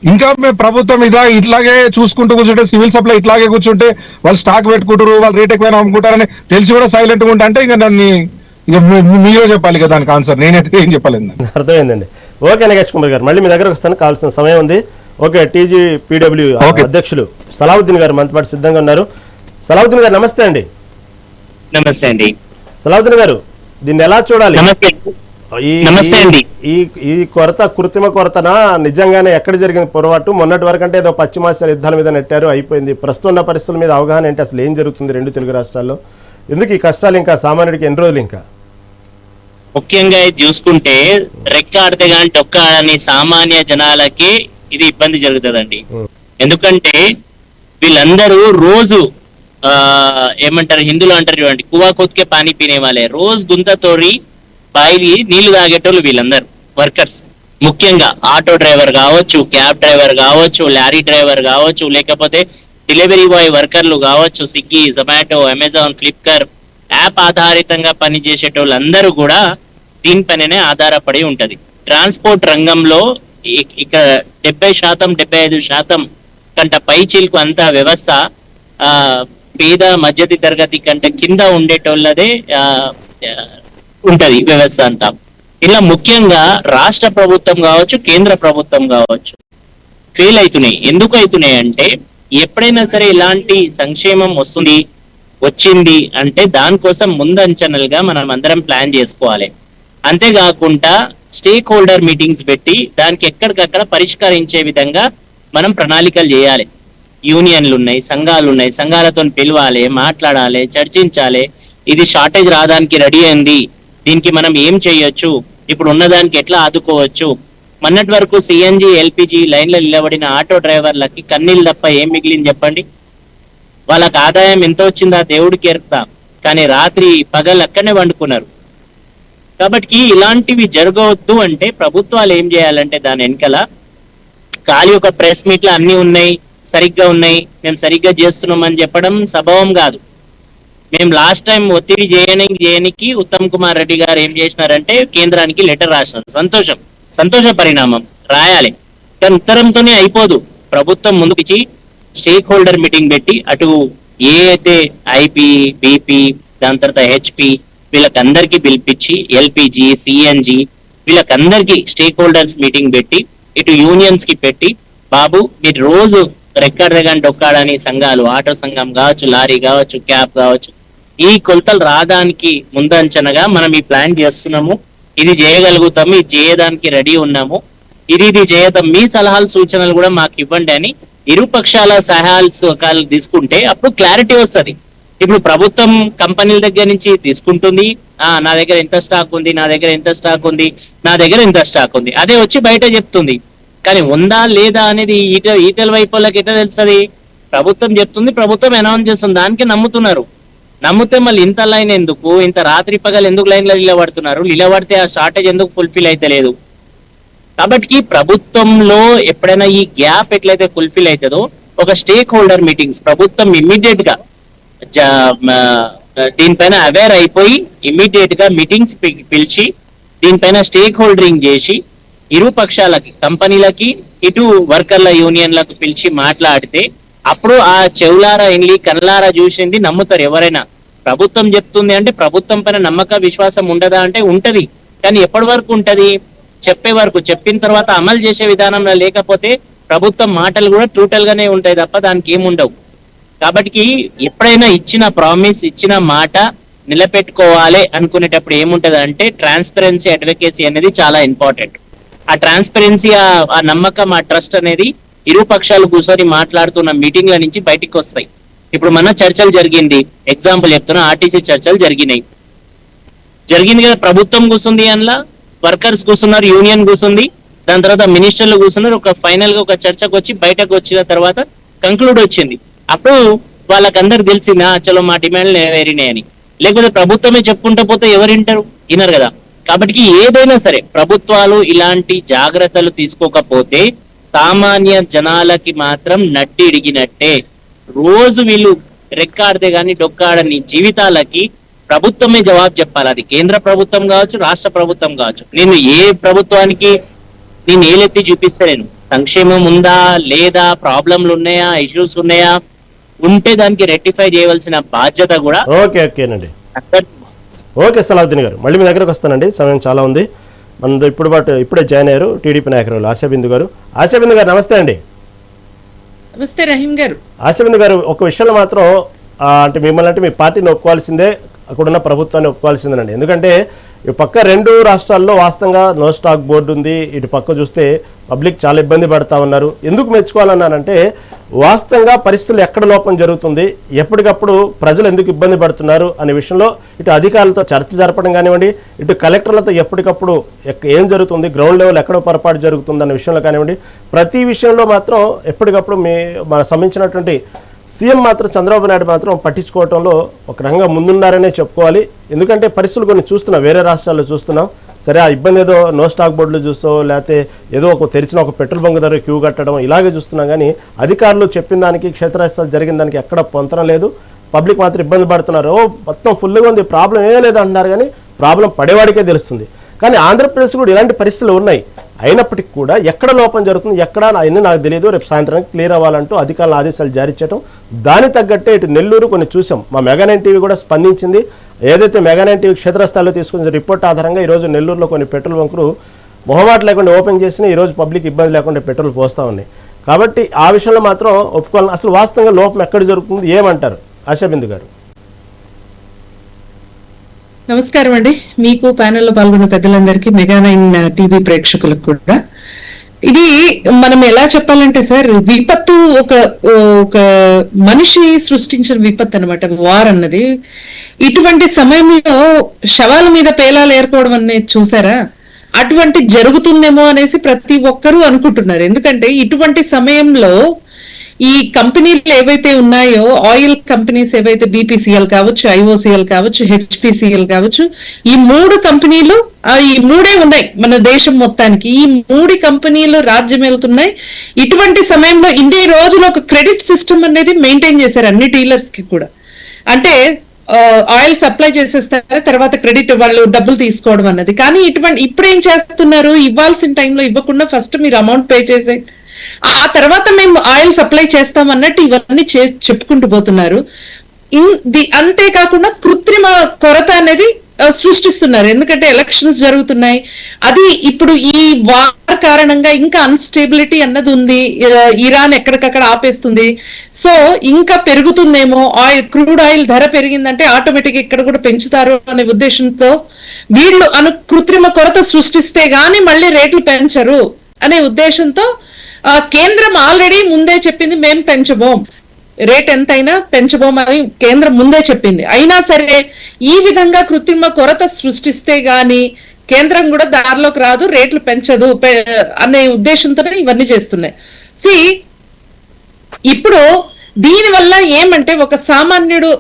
ఇంకా మేము ప్రభుత్వం ఇట్లాగే చూసుకుంటూ కూర్చుంటే, సివిల్ సప్లై ఇట్లాగే కూర్చుంటే వాళ్ళు స్టాక్ పెట్టుకుంటారు, వాళ్ళు రేట్ ఎక్కువ అమ్ముకుంటారని తెలిసి కూడా సైలెంట్ గా ఉంటా అంటే ఇక నన్ను ఇక మీరే చెప్పాలి కదా దానికి ఆన్సర్, నేనైతే ఏం చెప్పలేదు. అర్థమైందండి. ఓకే నగేష్ కుమార్ గారు, మళ్ళీ మీ దగ్గరకు వస్తాను, కావాల్సిన సమయం ఉంది. ఓకే, టీజీపీడబ్ల్యూ అధ్యక్షులు సలావుద్దీన్ గారు మనతో పాటు సిద్ధంగా ఉన్నారు. సలావుద్దీన్ గారు నమస్తే అండి. నమస్తే అండి. సలావుద్దీన్ గారు, దీన్ని ఎలా చూడాలి? ఈ కొరత కృత్రిమ కొరతనా, నిజంగానే ఎక్కడ జరిగింది పొరపాటు? మొన్నటి వరకు అంటే ఏదో పశ్చిమాసియా యుద్ధాల మీద నెట్టారు, అయిపోయింది. ప్రస్తుతం ఉన్న పరిస్థితుల మీద అవగాహన ఏంటి? అసలు ఏం జరుగుతుంది రెండు తెలుగు రాష్ట్రాల్లో? ఎందుకు ఈ కష్టాలు ఇంకా సామాన్యుడికి ఎన్ని రోజులు? ఇంకా ముఖ్యంగా చూసుకుంటే రెక్కాడితే కానీ డొక్కాడని సామాన్య జనాలకి ఇది ఇబ్బంది జరుగుతుందండి. ఎందుకంటే వీళ్ళందరూ రోజు ఏమంటారు, హిందీలో అంటారు చూడండి, కువా కొత్కే పానీ పీనే వాళ్ళే, రోజు గుంత తోడి బాయిలి నీళ్లు తాగేటోళ్ళు వీళ్ళందరూ వర్కర్స్. ముఖ్యంగా ఆటో డ్రైవర్ కావచ్చు, క్యాబ్ డ్రైవర్ కావచ్చు, లారీ డ్రైవర్ కావచ్చు, లేకపోతే డెలివరీ బాయ్ వర్కర్లు కావచ్చు, స్విగ్గీ, జొమాటో, అమెజాన్, ఫ్లిప్కార్ట్ యాప్ ఆధారితంగా పనిచేసేటోళ్ళందరూ కూడా దీనిపైననే ఆధారపడి ఉంటది. ట్రాన్స్పోర్ట్ రంగంలో ఇక్కడ 70% 75% కంట పై చిలుకు అంత వ్యవస్థ పేద మధ్యతి తరగతి కంటే కింద ఉండేటోళ్ళదే ఉంటది వ్యవస్థ అంతా. ఇలా ముఖ్యంగా రాష్ట్ర ప్రభుత్వం కావచ్చు, కేంద్ర ప్రభుత్వం కావచ్చు ఫెయిల్ అవుతున్నాయి. ఎందుకు అవుతున్నాయి అంటే, ఎప్పుడైనా సరే ఇలాంటి సంక్షేమం వచ్చింది అంటే దానికోసం ముందంచనలుగా మనం అందరం ప్లాన్ చేసుకోవాలి. అంతేకాకుండా స్టేక్ హోల్డర్ మీటింగ్స్ పెట్టి దానికి ఎక్కడికక్కడ పరిష్కరించే విధంగా మనం ప్రణాళికలు చేయాలి. యూనియన్లు ఉన్నాయి, సంఘాలు ఉన్నాయి, సంఘాలతో పిలవాలి, మాట్లాడాలి, చర్చించాలి. ఇది షార్టేజ్ రావడానికి రెడీ అయింది, దీనికి మనం ఏం చేయొచ్చు, ఇప్పుడు ఉన్నదానికి ఎట్లా ఆదుకోవచ్చు. మొన్నటి వరకు సిఎన్జి, ఎల్పిజి లైన్లో నిలబడిన ఆటో డ్రైవర్లకి కన్నీళ్ళు తప్ప ఏం మిగిలింది చెప్పండి? వాళ్ళకి ఆదాయం ఎంత వచ్చిందా దేవుడికి ఎరుకుతా, కానీ రాత్రి పగలు అక్కడనే వండుకున్నారు. కాబట్టి ఇలాంటివి జరగవద్దు అంటే ప్రభుత్వాలు ఏం చేయాలంటే, దాని వెనకాల ఖాళీ ఒక ప్రెస్ మీట్లు అన్ని ఉన్నాయి, సరిగ్గా ఉన్నాయి, మేము సరిగ్గా చేస్తున్నామని చెప్పడం సంభవం కాదు. మేము లాస్ట్ టైం ఒత్తిడి చేయడానికి ఉత్తమ్ కుమార్ రెడ్డి గారు ఏం చేసినారంటే కేంద్రానికి లెటర్ రాసినారు. సంతోష పరిణామం, రాయాలి, కానీ ఉత్తరంతోనే అయిపోదు. ప్రభుత్వం ముందుకి స్టేక్ హోల్డర్ మీటింగ్ పెట్టి అటు ఏ అయితే ఐపీ, బీపీ, దాని తర్వాత హెచ్పి వీళ్ళకందరికీ పిలిపించి, ఎల్పిజి, సిఎన్జి వీళ్ళకందరికీ స్టేక్ హోల్డర్స్ మీటింగ్ పెట్టి, ఇటు యూనియన్స్ కి పెట్టి, బాబు మీరు రోజు రెక్కాడని డొక్కాడని సంఘాలు, ఆటో సంఘం కావచ్చు, లారీ కావచ్చు, క్యాబ్ కావచ్చు, ఈ కొలతలు రావడానికి ముందంచనగా మనం ఈ ప్లాన్ చేస్తున్నాము, ఇది చేయగలుగుతాము, ఇది చేయడానికి రెడీ ఉన్నాము, ఇది చేయతాం, మీ సలహాలు సూచనలు కూడా మాకు ఇవ్వండి అని ఇరుపక్షాల సలహాలు తీసుకుంటే అప్పుడు క్లారిటీ వస్తుంది. ఇప్పుడు ప్రభుత్వం కంపెనీల దగ్గర నుంచి తీసుకుంటుంది, నా దగ్గర ఎంత స్టాక్ ఉంది, నా దగ్గర ఎంత స్టాక్ ఉంది, నా దగ్గర ఎంత స్టాక్ ఉంది, అదే వచ్చి బయట చెప్తుంది. కానీ ఉందా లేదా అనేది ఈటల వైపు వాళ్ళకి ఎట్లా తెలుస్తుంది? ప్రభుత్వం చెప్తుంది, ప్రభుత్వం అనౌన్స్ చేస్తుంది, దానికి నమ్ముతున్నారు. నమ్మితే మళ్ళీ ఇంత లైన్ ఎందుకు, ఇంత రాత్రి పగలు ఎందుకు లైన్లో నిలబడుతున్నారు? నిలబడితే ఆ షార్టేజ్ ఎందుకు ఫుల్ఫిల్ అయితే లేదు? కాబట్టి ప్రభుత్వంలో ఎప్పుడైనా ఈ గ్యాప్ ఎట్లయితే ఫుల్ఫిల్ అవుతుందో, ఒక స్టేక్ హోల్డర్ మీటింగ్స్ ప్రభుత్వం ఇమ్మీడియట్ గా దీనిపైన అవేర్ అయిపోయి ఇమ్మీడియట్ గా మీటింగ్స్ పిలిచి దీనిపైన స్టేక్ హోల్డరింగ్ చేసి ఇరు పక్షాలకి, కంపెనీలకి, ఇటు వర్కర్ల యూనియన్లకు పిలిచి మాట్లాడితే అప్పుడు ఆ చెవులారా ఇన్లీ కళ్ళారా చూసింది నమ్ముతారు ఎవరైనా. ప్రభుత్వం చెప్తుంది అంటే ప్రభుత్వం పైన నమ్మక విశ్వాసం ఉండదా అంటే ఉంటది, కానీ ఎప్పటి వరకు ఉంటది? చెప్పే వరకు. చెప్పిన తర్వాత అమలు చేసే విధానంలో లేకపోతే ప్రభుత్వం మాటలు కూడా టోటల్ గానే ఉంటాయి తప్ప దానికి ఏముండవు. కాబట్టి ఎప్పుడైనా ఇచ్చిన ప్రామిస్, ఇచ్చిన మాట నిలబెట్టుకోవాలి అనుకునేటప్పుడు ఏముంటది అంటే ట్రాన్స్పరెన్సీ, అడ్వకేసీ అనేది చాలా ఇంపార్టెంట్. ఆ ట్రాన్స్పరెన్సీ, ఆ నమ్మకం, ఆ ట్రస్ట్ అనేది ఇరు పక్షాలు కూర్చొని మాట్లాడుతున్న మీటింగ్ల నుంచి బయటికి వస్తాయి. ఇప్పుడు మన చర్చలు జరిగింది, ఎగ్జాంపుల్ చెప్తున్నా, ఆర్టీసీ చర్చలు జరిగింది కదా, ప్రభుత్వం కూర్చుంది, అందులో వర్కర్స్ కూర్చున్నారు, యూనియన్ కూర్చుంది, దాని తర్వాత మినిస్టర్లు కూర్చున్నారు. ఒక ఫైనల్ గా ఒక చర్చకు వచ్చి బయటకు వచ్చిన తర్వాత కంక్లూడ్ వచ్చింది. అప్పుడు వాళ్ళకందరు తెలిసింది చలో మా డిమాండ్లు నెరవేరినాయి అని. లేకపోతే ప్రభుత్వమే చెప్పుకుంటూ పోతే ఎవరు వినరు కదా. కాబట్టి ఏదైనా సరే ప్రభుత్వాలు ఇలాంటి జాగ్రత్తలు తీసుకోకపోతే సామాన్య జనాలకి మాత్రం నడ్డి ఇడిగినట్టే. రోజు వీళ్ళు రెక్కాడితే గాని డొక్కాడని జీవితాలకి ప్రభుత్వమే జవాబు చెప్పాలి. అది కేంద్ర ప్రభుత్వం కావచ్చు, రాష్ట్ర ప్రభుత్వం కావచ్చు. నేను ఏ ప్రభుత్వానికి నేను ఏలెత్తి చూపిస్తలేను. సంక్షేమం ఉందా లేదా, ప్రాబ్లంలు ఉన్నాయా, ఇష్యూస్ ఉన్నాయా, ఉంటే దానికి రెక్టిఫై చేయవలసిన బాధ్యత కూడా. ఓకేనండి, ఓకే సలావుద్దీన్ గారు, మళ్ళీ మీ దగ్గరకు వస్తానండి, సమయం చాలా ఉంది. మన ఇప్పుడే జాయిన్ అయ్యారు టీడీపీ నాయకురాలు ఆశాబిందు గారు. ఆశాబిందు గారు నమస్తే అండి. నమస్తే రహీం గారు. ఆశాబిందు గారు, ఒక విషయంలో మాత్రం అంటే మిమ్మల్ని అంటే మీ పార్టీని ఒప్పుకోవాల్సిందే, అక్కడున్న ప్రభుత్వాన్ని ఒప్పుకోవాల్సిందేనండి. ఎందుకంటే ఈ పక్క రెండు రాష్ట్రాల్లో వాస్తవంగా నో స్టాక్ బోర్డు ఉంది, ఇటు పక్క చూస్తే పబ్లిక్ చాలా ఇబ్బంది పడతా ఉన్నారు. ఎందుకు మెచ్చుకోవాలన్నానంటే వాస్తవంగా పరిస్థితులు ఎక్కడ లోపం జరుగుతుంది, ఎప్పటికప్పుడు ప్రజలు ఎందుకు ఇబ్బంది పడుతున్నారు అనే విషయంలో ఇటు అధికారులతో చర్చ జరపడం కానివ్వండి, ఇటు కలెక్టర్లతో ఎప్పటికప్పుడు ఏం జరుగుతుంది, గ్రౌండ్ లెవెల్ ఎక్కడ పొరపాటు జరుగుతుంది అనే విషయంలో కానివ్వండి, ప్రతి విషయంలో మాత్రం ఎప్పటికప్పుడు మన సంబంధించినటువంటి సీఎం మాత్రం చంద్రబాబు నాయుడు మాత్రం పట్టించుకోవడంలో ఒక రకంగా ముందున్నారనే చెప్పుకోవాలి. ఎందుకంటే పరిస్థితులు కొన్ని చూస్తున్నాం, వేరే రాష్ట్రాల్లో చూస్తున్నాం. సరే, ఆ ఇబ్బంది ఏదో నో స్టాక్ బోర్డులు చూసో, లేకపోతే ఏదో తెరిచిన ఒక పెట్రోల్ బంక్ దగ్గర క్యూ కట్టడం ఇలాగే చూస్తున్నాం. కానీ అధికారులు చెప్పిన దానికి, క్షేత్రస్థాయి జరిగిన దానికి ఎక్కడ పొంతనం లేదు. పబ్లిక్ మాత్రం ఇబ్బంది పడుతున్నారు. మొత్తం ఫుల్గా ఉంది, ప్రాబ్లం ఏం లేదు అంటున్నారు, కానీ ప్రాబ్లం పడేవాడికే తెలుస్తుంది. కానీ ఆంధ్రప్రదేశ్ కూడా ఇలాంటి పరిస్థితులు ఉన్నాయి. అయినప్పటికీ కూడా ఎక్కడ లోపం జరుగుతుంది, ఎక్కడ అవన్నీ నాకు తెలియదు, రేపు సాయంత్రానికి క్లియర్ అవ్వాలంటూ అధికారుల ఆదేశాలు జారీ చేయడం, దాని తగ్గట్టే ఇటు నెల్లూరు కొన్ని చూసాం. మా మెగా9 టీవీ కూడా స్పందించింది. ఏదైతే మెగా9 టీవీ క్షేత్రస్థాయిలో తీసుకున్న రిపోర్ట్ ఆధారంగా ఈరోజు నెల్లూరులో కొన్ని పెట్రోల్ బంకులు మొహమాట లేకుండా ఓపెన్ చేసినా ఈరోజు పబ్లిక్ ఇబ్బంది లేకుండా పెట్రోల్ పోస్తూ ఉన్నాయి. కాబట్టి ఆ విషయంలో మాత్రం ఒప్పుకోవాలి. అసలు వాస్తవంగా లోపం ఎక్కడ జరుగుతుంది, ఏమంటారు ఆశాబిందు గారు? నమస్కారం అండి, మీకు ప్యానెల్లో పాల్గొన్న పెద్దలందరికీ, మెగా9 టీవీ ప్రేక్షకులకు కూడా. ఇది మనం ఎలా చెప్పాలంటే సార్, విపత్తు ఒక మనిషి సృష్టించిన విపత్తు అనమాట వార్ అన్నది. ఇటువంటి సమయంలో శవాల మీద పేలాలు ఏర్పడడం అనేది చూసారా, అటువంటి జరుగుతుందేమో అనేసి ప్రతి ఒక్కరూ అనుకుంటున్నారు. ఎందుకంటే ఇటువంటి సమయంలో ఈ కంపెనీలు ఏవైతే ఉన్నాయో, ఆయిల్ కంపెనీస్ ఏవైతే బీపీసీఎల్ కావచ్చు, ఐఓసీఎల్ కావచ్చు, హెచ్పిసిఎల్ కావచ్చు, ఈ 3 కంపెనీలు, ఈ 3 ఉన్నాయి మన దేశం మొత్తానికి. ఈ 3 కంపెనీలు రాజ్యం వెళ్తున్నాయి. ఇటువంటి సమయంలో ఇన్ని రోజులు ఒక క్రెడిట్ సిస్టమ్ అనేది మెయింటైన్ చేశారు అన్ని డీలర్స్ కి కూడా. అంటే ఆయిల్ సప్లై చేసేస్తారు, తర్వాత క్రెడిట్ వాళ్ళు డబ్బులు తీసుకోవడం అన్నది. కానీ ఇప్పుడు ఏం చేస్తున్నారు, ఇవ్వాల్సిన టైంలో ఇవ్వకుండా ఫస్ట్ మీరు అమౌంట్ పే చేసే, ఆ తర్వాత మేము ఆయిల్ సప్లై చేస్తాం అన్నట్టు ఇవన్నీ చెప్పుకుంటూ పోతున్నారు. అంతేకాకుండా కృత్రిమ కొరత అనేది సృష్టిస్తున్నారు. ఎందుకంటే ఎలక్షన్స్ జరుగుతున్నాయి, అది ఇప్పుడు ఈ వార్ కారణంగా ఇంకా అన్స్టేబిలిటీ అన్నది ఉంది. ఇరాన్ ఎక్కడికక్కడ ఆపేస్తుంది, సో ఇంకా పెరుగుతుందేమో, క్రూడ్ ఆయిల్ ధర పెరిగిందంటే ఆటోమేటిక్ ఇక్కడ కూడా పెంచుతారు అనే ఉద్దేశంతో వీళ్ళు కృత్రిమ కొరత సృష్టిస్తే గానీ మళ్ళీ రేట్లు పెంచరు అనే ఉద్దేశంతో కేంద్రం ఆల్రెడీ ముందే చెప్పింది, మేము పెంచబోం, రేట్ ఎంతైనా పెంచబోమని కేంద్రం ముందే చెప్పింది. అయినా సరే ఈ విధంగా కృత్రిమ కొరత సృష్టిస్తే గాని కేంద్రం కూడా దారిలోకి రాదు, రేట్లు పెంచదు అనే ఉద్దేశంతోనే ఇవన్నీ చేస్తున్నాయి. ఇప్పుడు దీనివల్ల ఏమంటే ఒక సామాన్యుడు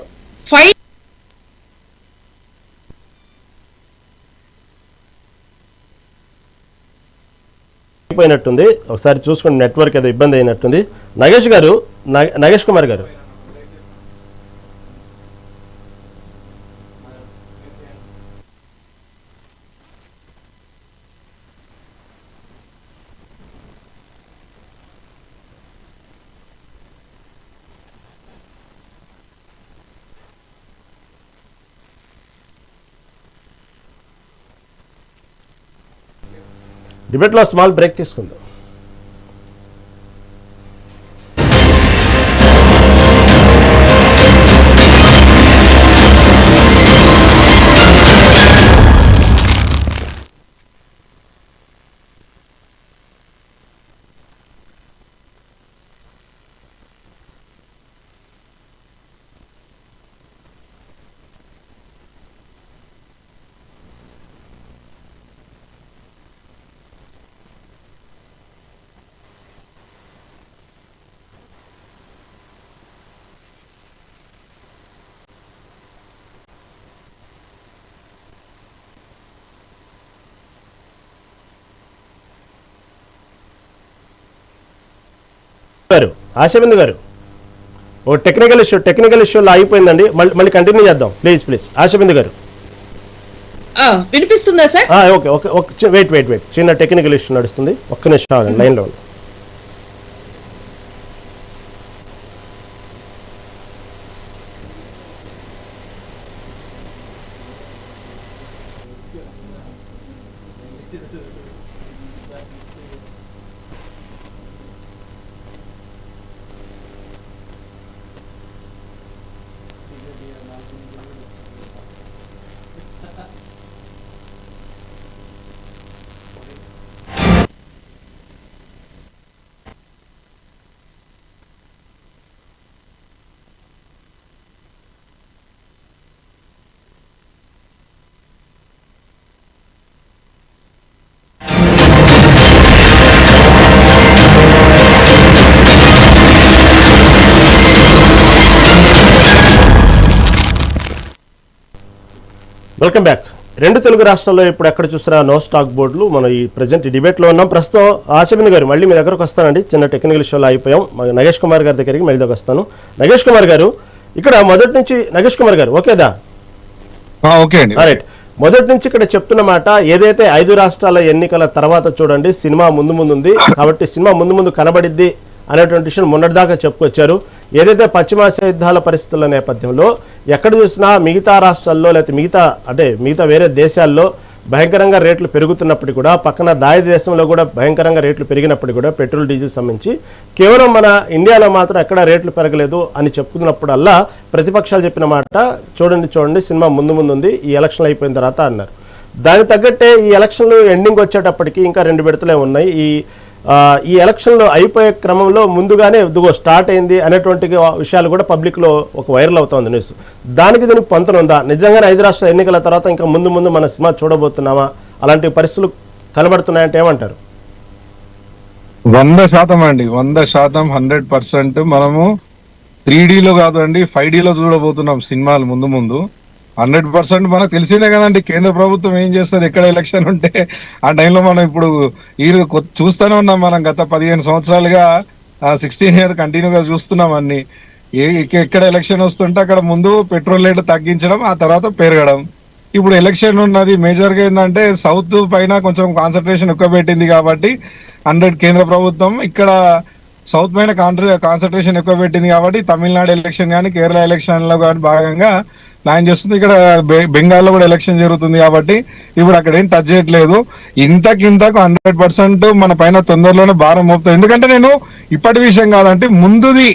పోయినట్టుంది, ఒకసారి చూసుకోండి, నెట్వర్క్ ఏదో ఇబ్బంది అయినట్టుంది. నగేష్ కుమార్ గారు, డిబేట్లో స్మాల్ బ్రేక్ తీసుకుందాం. ఆశాబిందు గారు, ఓ టెక్నికల్ ఇష్యూలో అయిపోయిందండి, మళ్ళీ కంటిన్యూ చేద్దాం ప్లీజ్. ఆశాబిందు గారు, వినిపిస్తుందా సార్? ఓకే ఓకే వెయిట్ చిన్న టెక్నికల్ ఇష్యూ నడుస్తుంది, ఒక్క నిమిషం ఆగండి లైన్లో ఉంది. Welcome back. రెండు తెలుగు రాష్ట్రాల్లో ఇప్పుడు ఎక్కడ చూసినా నో స్టాక్ బోర్డులు. మనం ఈ ప్రజెంట్ డిబేట్లో ఉన్నాం. ప్రస్తుతం ఆశబిందు గారు మళ్ళీ మీ దగ్గరకు వస్తానండి, చిన్న టెక్నికల్ ఇష్యూలో అయిపోయాం. నగేష్ కుమార్ గారి దగ్గరికి మళ్ళీ దగ్గర వస్తాను. నగేష్ కుమార్ గారు, ఇక్కడ మొదటి నుంచి నగేష్ కుమార్ గారు ఓకేదా? ఓకే అండి. రైట్. మొదటి నుంచి ఇక్కడ చెప్తున్న మాట ఏదైతే 5 రాష్ట్రాల ఎన్నికల తర్వాత చూడండి సినిమా ముందు కాబట్టి సినిమా ముందు కనబడిద్ది అనేటువంటి విషయం మొన్నటిదాకా చెప్పుకొచ్చారు. ఏదైతే పశ్చిమాసియా యుద్ధాల పరిస్థితుల నేపథ్యంలో ఎక్కడ చూసినా మిగతా రాష్ట్రాల్లో లేకపోతే మిగతా వేరే దేశాల్లో భయంకరంగా రేట్లు పెరుగుతున్నప్పటికీ కూడా, పక్కన దాయి దేశంలో కూడా భయంకరంగా రేట్లు పెరిగినప్పటికీ కూడా పెట్రోల్ డీజిల్ సంబంధించి కేవలం మన ఇండియాలో మాత్రం ఎక్కడ రేట్లు పెరగలేదు అని చెప్పుకున్నప్పుడల్లా ప్రతిపక్షాలు చెప్పిన మాట చూడండి సినిమా ముందు ఉంది, ఈ ఎలక్షన్లు అయిపోయిన తర్వాత అన్నారు. దానికి తగ్గట్టే ఈ ఎలక్షన్లు ఎండింగ్ వచ్చేటప్పటికి ఇంకా 2 విడతలే ఉన్నాయి. ఈ ఎలక్షన్లు అయిపోయే క్రమంలో ముందుగానే స్టార్ట్ అయింది అనేటువంటి విషయాలు కూడా పబ్లిక్లో ఒక వైరల్ అవుతుంది న్యూస్. దీనికి పొంతన ఉందా? నిజంగానే 5 రాష్ట్రాల ఎన్నికల తర్వాత ఇంకా ముందు మన సినిమా చూడబోతున్నామా? అలాంటి పరిస్థితులు కనబడుతున్నాయంటే ఏమంటారు? 100% అండి, 100%, 100%. మనము 3Dలో కాదండి 5Dలో చూడబోతున్నాం సినిమాలు ముందు. 100% మనకు తెలిసిందే కదండి కేంద్ర ప్రభుత్వం ఏం చేస్తుంది ఎక్కడ ఎలక్షన్ ఉంటే ఆ టైంలో. మనం ఇప్పుడు ఈ చూస్తూనే ఉన్నాం, మనం గత 15 సంవత్సరాలుగా 16 ఇయర్ కంటిన్యూగా చూస్తున్నాం అన్ని. ఎక్కడ ఎలక్షన్ వస్తుంటే అక్కడ ముందు పెట్రోల్ రేట్ తగ్గించడం, ఆ తర్వాత పెరగడం. ఇప్పుడు ఎలక్షన్ ఉన్నది మేజర్గా ఏంటంటే సౌత్ పైన కొంచెం కాన్సన్ట్రేషన్ ఎక్కువ పెట్టింది కాబట్టి కేంద్ర ప్రభుత్వం ఇక్కడ సౌత్ పైన కాన్సన్ట్రేషన్ ఎక్కువ పెట్టింది కాబట్టి తమిళనాడు ఎలక్షన్ కానీ కేరళ ఎలక్షన్ లో కానీ భాగంగా ప్లాన్ చేస్తుంది. ఇక్కడ బెంగాల్లో కూడా ఎలక్షన్ జరుగుతుంది కాబట్టి ఇప్పుడు అక్కడ ఏం టచ్ చేయట్లేదు. ఇంతకు 100% మన పైన తొందరలోనే భారం మోపుతాం. ఎందుకంటే నేను ఇప్పటి విషయం కాదంటే ముందుది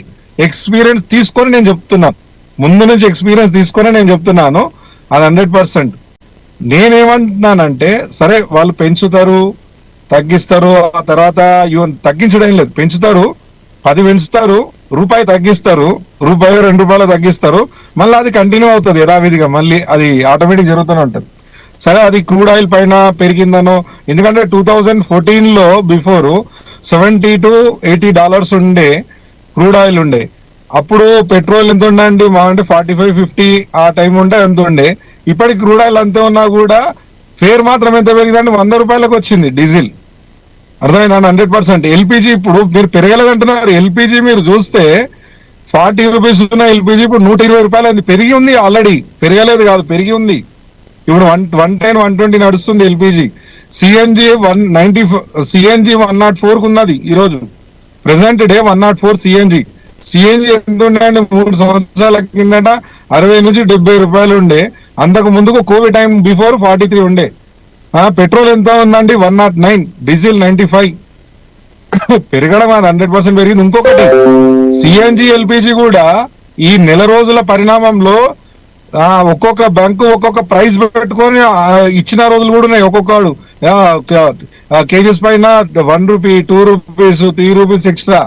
ఎక్స్పీరియన్స్ తీసుకొని నేను చెప్తున్నాను, ముందు నుంచి ఎక్స్పీరియన్స్ తీసుకొని నేను చెప్తున్నాను. అది 100%. నేనేమంటున్నానంటే సరే వాళ్ళు పెంచుతారు తగ్గిస్తారు, ఆ తర్వాత తగ్గించడం లేదు, పెంచుతారు 10 పెంచుతారు, రూపాయి తగ్గిస్తారు, రూపాయి 2 రూపాయలు తగ్గిస్తారు, మళ్ళీ అది కంటిన్యూ అవుతుంది యథావిధిగా, మళ్ళీ అది ఆటోమేటిక్ జరుగుతూనే ఉంటుంది. సరే అది క్రూడ్ ఆయిల్ పైన పెరిగిందనో, ఎందుకంటే 2014లో బిఫోర్ $70 to $80 ఉండే క్రూడ్ ఆయిల్ ఉండే. అప్పుడు పెట్రోల్ ఎంత ఉండండి మా అంటే 45-50 ఆ టైం ఉంటే ఎంత ఉండే. ఇప్పటికి క్రూడ్ ఆయిల్ అంతే ఉన్నా కూడా ఫేర్ మాత్రం ఎంత పెరిగిందంటే 100 రూపాయలకు వచ్చింది డీజిల్. అర్థమైందా? 100%. ఎల్పిజి ఇప్పుడు మీరు పెరగలేదంటున్నారు. ఎల్పిజి మీరు చూస్తే 40 రూపీస్ ఉన్న ఎల్పిజి ఇప్పుడు 120 రూపాయలు అది పెరిగి ఉంది ఆల్రెడీ. పెరగలేదు కాదు, పెరిగి ఉంది. ఇప్పుడు 110-120 నడుస్తుంది ఎల్పిజి. సిఎన్జి 104 ఉన్నది ఈ రోజు ప్రెసెంట్ డే 104 సిఎన్జి. సిఎన్జి ఎంత ఉండే 3 సంవత్సరాల కిందట 60 నుంచి 70 రూపాయలు ఉండే. అంతకు ముందుకు కోవిడ్ టైం బిఫోర్ 43 ఉండే. పెట్రోల్ ఎంత ఉందండి 109, డీజిల్ 95. పెరగడం అది 100% పెరిగింది. ఇంకొకటి సిఎన్జి ఎల్పిజి కూడా ఈ నెల రోజుల పరిణామంలో ఒక్కొక్క బ్యాంకు ఒక్కొక్క ప్రైస్ పెట్టుకొని ఇచ్చిన రోజులు కూడా ఉన్నాయి. ఒక్కొక్కడు కేజీస్ పైన 1 రూపీ, 2 రూపీస్, 3 రూపీస్ ఎక్స్ట్రా.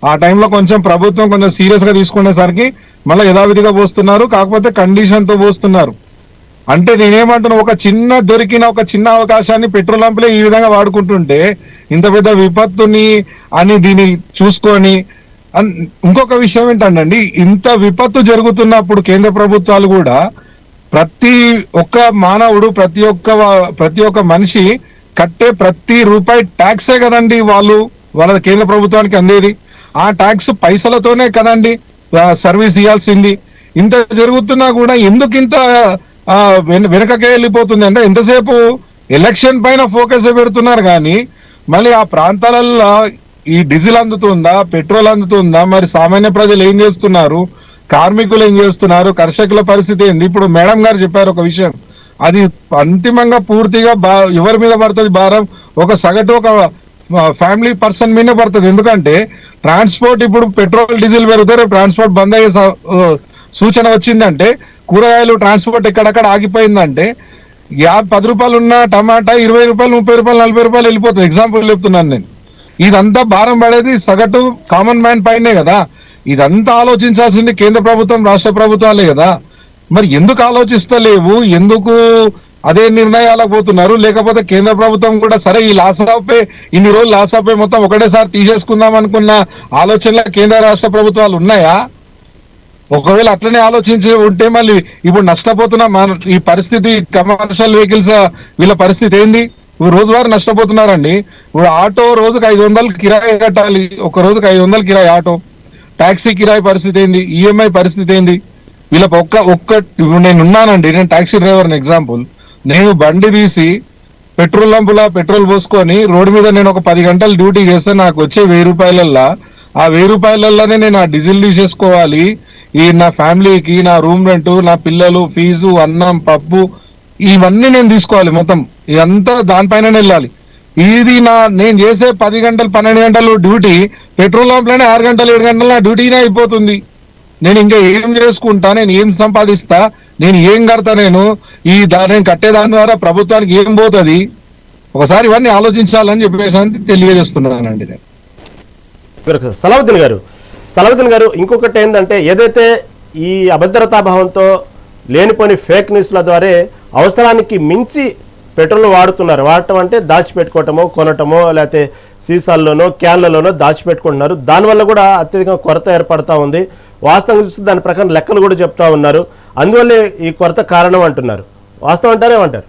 ఆ టైంలో కొంచెం ప్రభుత్వం కొంచెం సీరియస్ గా తీసుకునేసరికి మళ్ళీ యథావిధిగా పోస్తున్నారు, కాకపోతే కండిషన్ తో పోస్తున్నారు. అంటే నేనేమంటున్నా, దొరికిన ఒక చిన్న అవకాశాన్ని పెట్రోల్ పంపులే ఈ విధంగా వాడుకుంటుంటే ఇంత పెద్ద విపత్తుని అని దీన్ని చూసుకొని. ఇంకొక విషయం ఏంటండి, ఇంత విపత్తు జరుగుతున్నప్పుడు కేంద్ర ప్రభుత్వాలు కూడా ప్రతి ఒక్క మానవుడు ప్రతి ఒక్క మనిషి కట్టే ప్రతి రూపాయి ట్యాక్సే కదండి వాళ్ళ కేంద్ర ప్రభుత్వానికి అందేది. ఆ ట్యాక్స్ పైసలతోనే కదండి సర్వీస్ ఇవ్వాల్సింది. ఇంత జరుగుతున్నా కూడా ఎందుకు ఇంత వెనుకకే వెళ్ళిపోతుంది. అంటే ఎంతసేపు ఎలక్షన్ పైన ఫోకస్ పెడుతున్నారు కానీ మళ్ళీ ఆ ప్రాంతాలలో ఈ డీజిల్ అందుతుందా, పెట్రోల్ అందుతుందా, మరి సామాన్య ప్రజలు ఏం చేస్తున్నారు, కార్మికులు ఏం చేస్తున్నారు, కర్షకుల పరిస్థితి ఏంది? ఇప్పుడు మేడం గారు చెప్పారు ఒక విషయం, అది అంతిమంగా పూర్తిగా ఎవరి మీద పడుతుంది భారం? ఒక సగటు ఒక ఫ్యామిలీ పర్సన్ మీదే పడుతుంది. ఎందుకంటే ట్రాన్స్పోర్ట్ ఇప్పుడు పెట్రోల్ డీజిల్ పెరుగుతారు, ట్రాన్స్పోర్ట్ బంద్ అయ్యే సూచన వచ్చిందంటే, కూరగాయలు ట్రాన్స్పోర్ట్ ఎక్కడక్కడ ఆగిపోయిందంటే 10 రూపాయలు ఉన్న టమాటా 20 రూపాయలు, 30 రూపాయలు, 40 రూపాయలు వెళ్ళిపోతుంది. ఎగ్జాంపుల్ చెప్తున్నాను నేను. ఇదంతా భారం పడేది సగటు కామన్ మ్యాన్ పైనే కదా. ఇదంతా ఆలోచించాల్సింది కేంద్ర ప్రభుత్వం, రాష్ట్ర ప్రభుత్వాలే కదా. మరి ఎందుకు ఆలోచిస్తలేవు? ఎందుకు అదే నిర్ణయాలకు పోతున్నారు? లేకపోతే కేంద్ర ప్రభుత్వం కూడా సరే ఈ లాస్ ఆఫ్ పే, ఇన్ని రోజులు లాస్ ఆఫ్ పే మొత్తం ఒకటేసారి తీసేసుకుందాం అనుకున్న ఆలోచనలో కేంద్ర రాష్ట్ర ప్రభుత్వాలు ఉన్నాయా? ఒకవేళ అట్లనే ఆలోచించి ఉంటే మళ్ళీ ఇప్పుడు నష్టపోతున్న ఈ పరిస్థితి కమర్షియల్ వెహికల్స్ వీళ్ళ పరిస్థితి ఏంది? రోజువారీ నష్టపోతున్నారండి. ఇప్పుడు ఆటో రోజుకి 500 కిరాయి కట్టాలి, ఒక రోజుకి 500 కిరాయి ఆటో. టాక్సీ కిరాయి పరిస్థితి ఏంది? ఈఎంఐ పరిస్థితి ఏంది? వీళ్ళకి నేను ఉన్నానండి, నేను టాక్సీ డ్రైవర్ని. ఎగ్జాంపుల్, నేను బండి తీసి పెట్రోల్ లంపులా పెట్రోల్ పోసుకొని రోడ్డు మీద నేను ఒక 10 గంటలు డ్యూటీ చేస్తే నాకు వచ్చే 1000 రూపాయలల్లా, ఆ 1000 రూపాయలల్లానే నేను ఆ డీజిల్ తీసేసుకోవాలి. ఈ నా ఫ్యామిలీకి, నా రూమ్ రెంట్, నా పిల్లలు ఫీజు, అన్నం, పప్పు, ఇవన్నీ నేను తీసుకోవాలి. మొత్తం ఇదంతా దానిపైన వెళ్ళాలి. ఇది నేను చేసే 10 గంటలు 12 గంటలు డ్యూటీ పెట్రోల్ పంప్లోనే 6 గంటలు 7 గంటలు నా డ్యూటీనే అయిపోతుంది. నేను ఇంకా ఏం చేసుకుంటా? నేను ఏం సంపాదిస్తా? నేను ఏం కడతా? నేను నేను కట్టేదాని ద్వారా ప్రభుత్వానికి ఏం పోతుంది? ఒకసారి ఇవన్నీ ఆలోచించాలని చెప్పేసి తెలియజేస్తున్నానండి నేను. సలావుద్దీన్ గారు ఇంకొకటి ఏంటంటే, ఏదైతే ఈ అభద్రతాభావంతో లేనిపోని ఫేక్ న్యూస్ల ద్వారా అవసరానికి మించి పెట్రోల్ వాడటం అంటే దాచిపెట్టుకోవటమో, కొనటమో, లేకపోతే సీసాల్లోనో క్యాన్లలోనో దాచిపెట్టుకుంటున్నారు. దానివల్ల కూడా అత్యధికంగా కొరత ఏర్పడతా ఉంది. వాస్తవంగా చూస్తే దాని ప్రకారం లెక్కలు కూడా చెప్తా ఉన్నారు. అందువల్లే ఈ కొరత కారణం అంటున్నారు. వాస్తవం అంటారేమంటారు?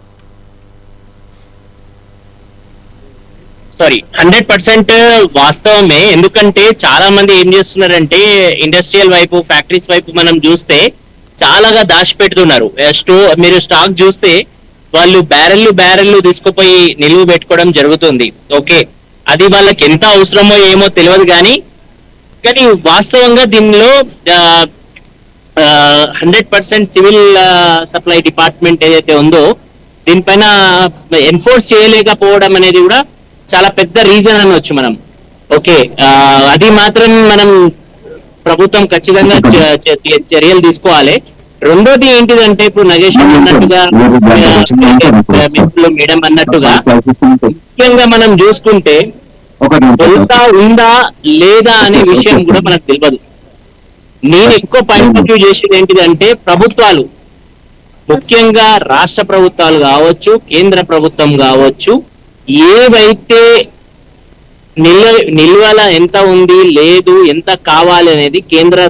సారీ, 100% వాస్తవమే. ఎందుకంటే చాలా మంది ఏం చేస్తున్నారంటే, ఇండస్ట్రియల్ వైపు, ఫ్యాక్టరీస్ వైపు మనం చూస్తే చాలాగా దాచిపెడుతున్నారు. మీరు స్టాక్ చూస్తే వాళ్ళు బ్యారెళ్ళు తీసుకుపోయి నిలువ పెట్టుకోవడం జరుగుతుంది. ఓకే, అది వాళ్ళకి ఎంత అవసరమో ఏమో తెలియదు కానీ వాస్తవంగా దీనిలో 100% సివిల్ సప్లై డిపార్ట్మెంట్ ఏదైతే ఉందో దీనిపైన ఎన్ఫోర్స్ చేయలేకపోవడం అనేది కూడా చాలా పెద్ద రీజన్ అనవచ్చు మనం. ఓకే, అది మాత్రం మనం ప్రభుత్వం ఖచ్చితంగా చర్యలు తీసుకోవాలి. రెండోది ఏంటిదంటే, ఇప్పుడు నగేష్ అన్నట్టుగా, మేడం అన్నట్టుగా, ముఖ్యంగా మనం చూసుకుంటే కొలత ఉందా లేదా అనే విషయం కూడా మనకు తెలియదు. నేను ఎక్కువ పాయింట్ ఆఫ్ వ్యూ చేసేది ఏంటిదంటే, ప్రభుత్వాలు, ముఖ్యంగా రాష్ట్ర ప్రభుత్వాలు కావచ్చు, కేంద్ర ప్రభుత్వం కావచ్చు, ఏవైతే నిల్వల ఎంత ఉంది, లేదు, ఎంత కావాలి అనేది కేంద్ర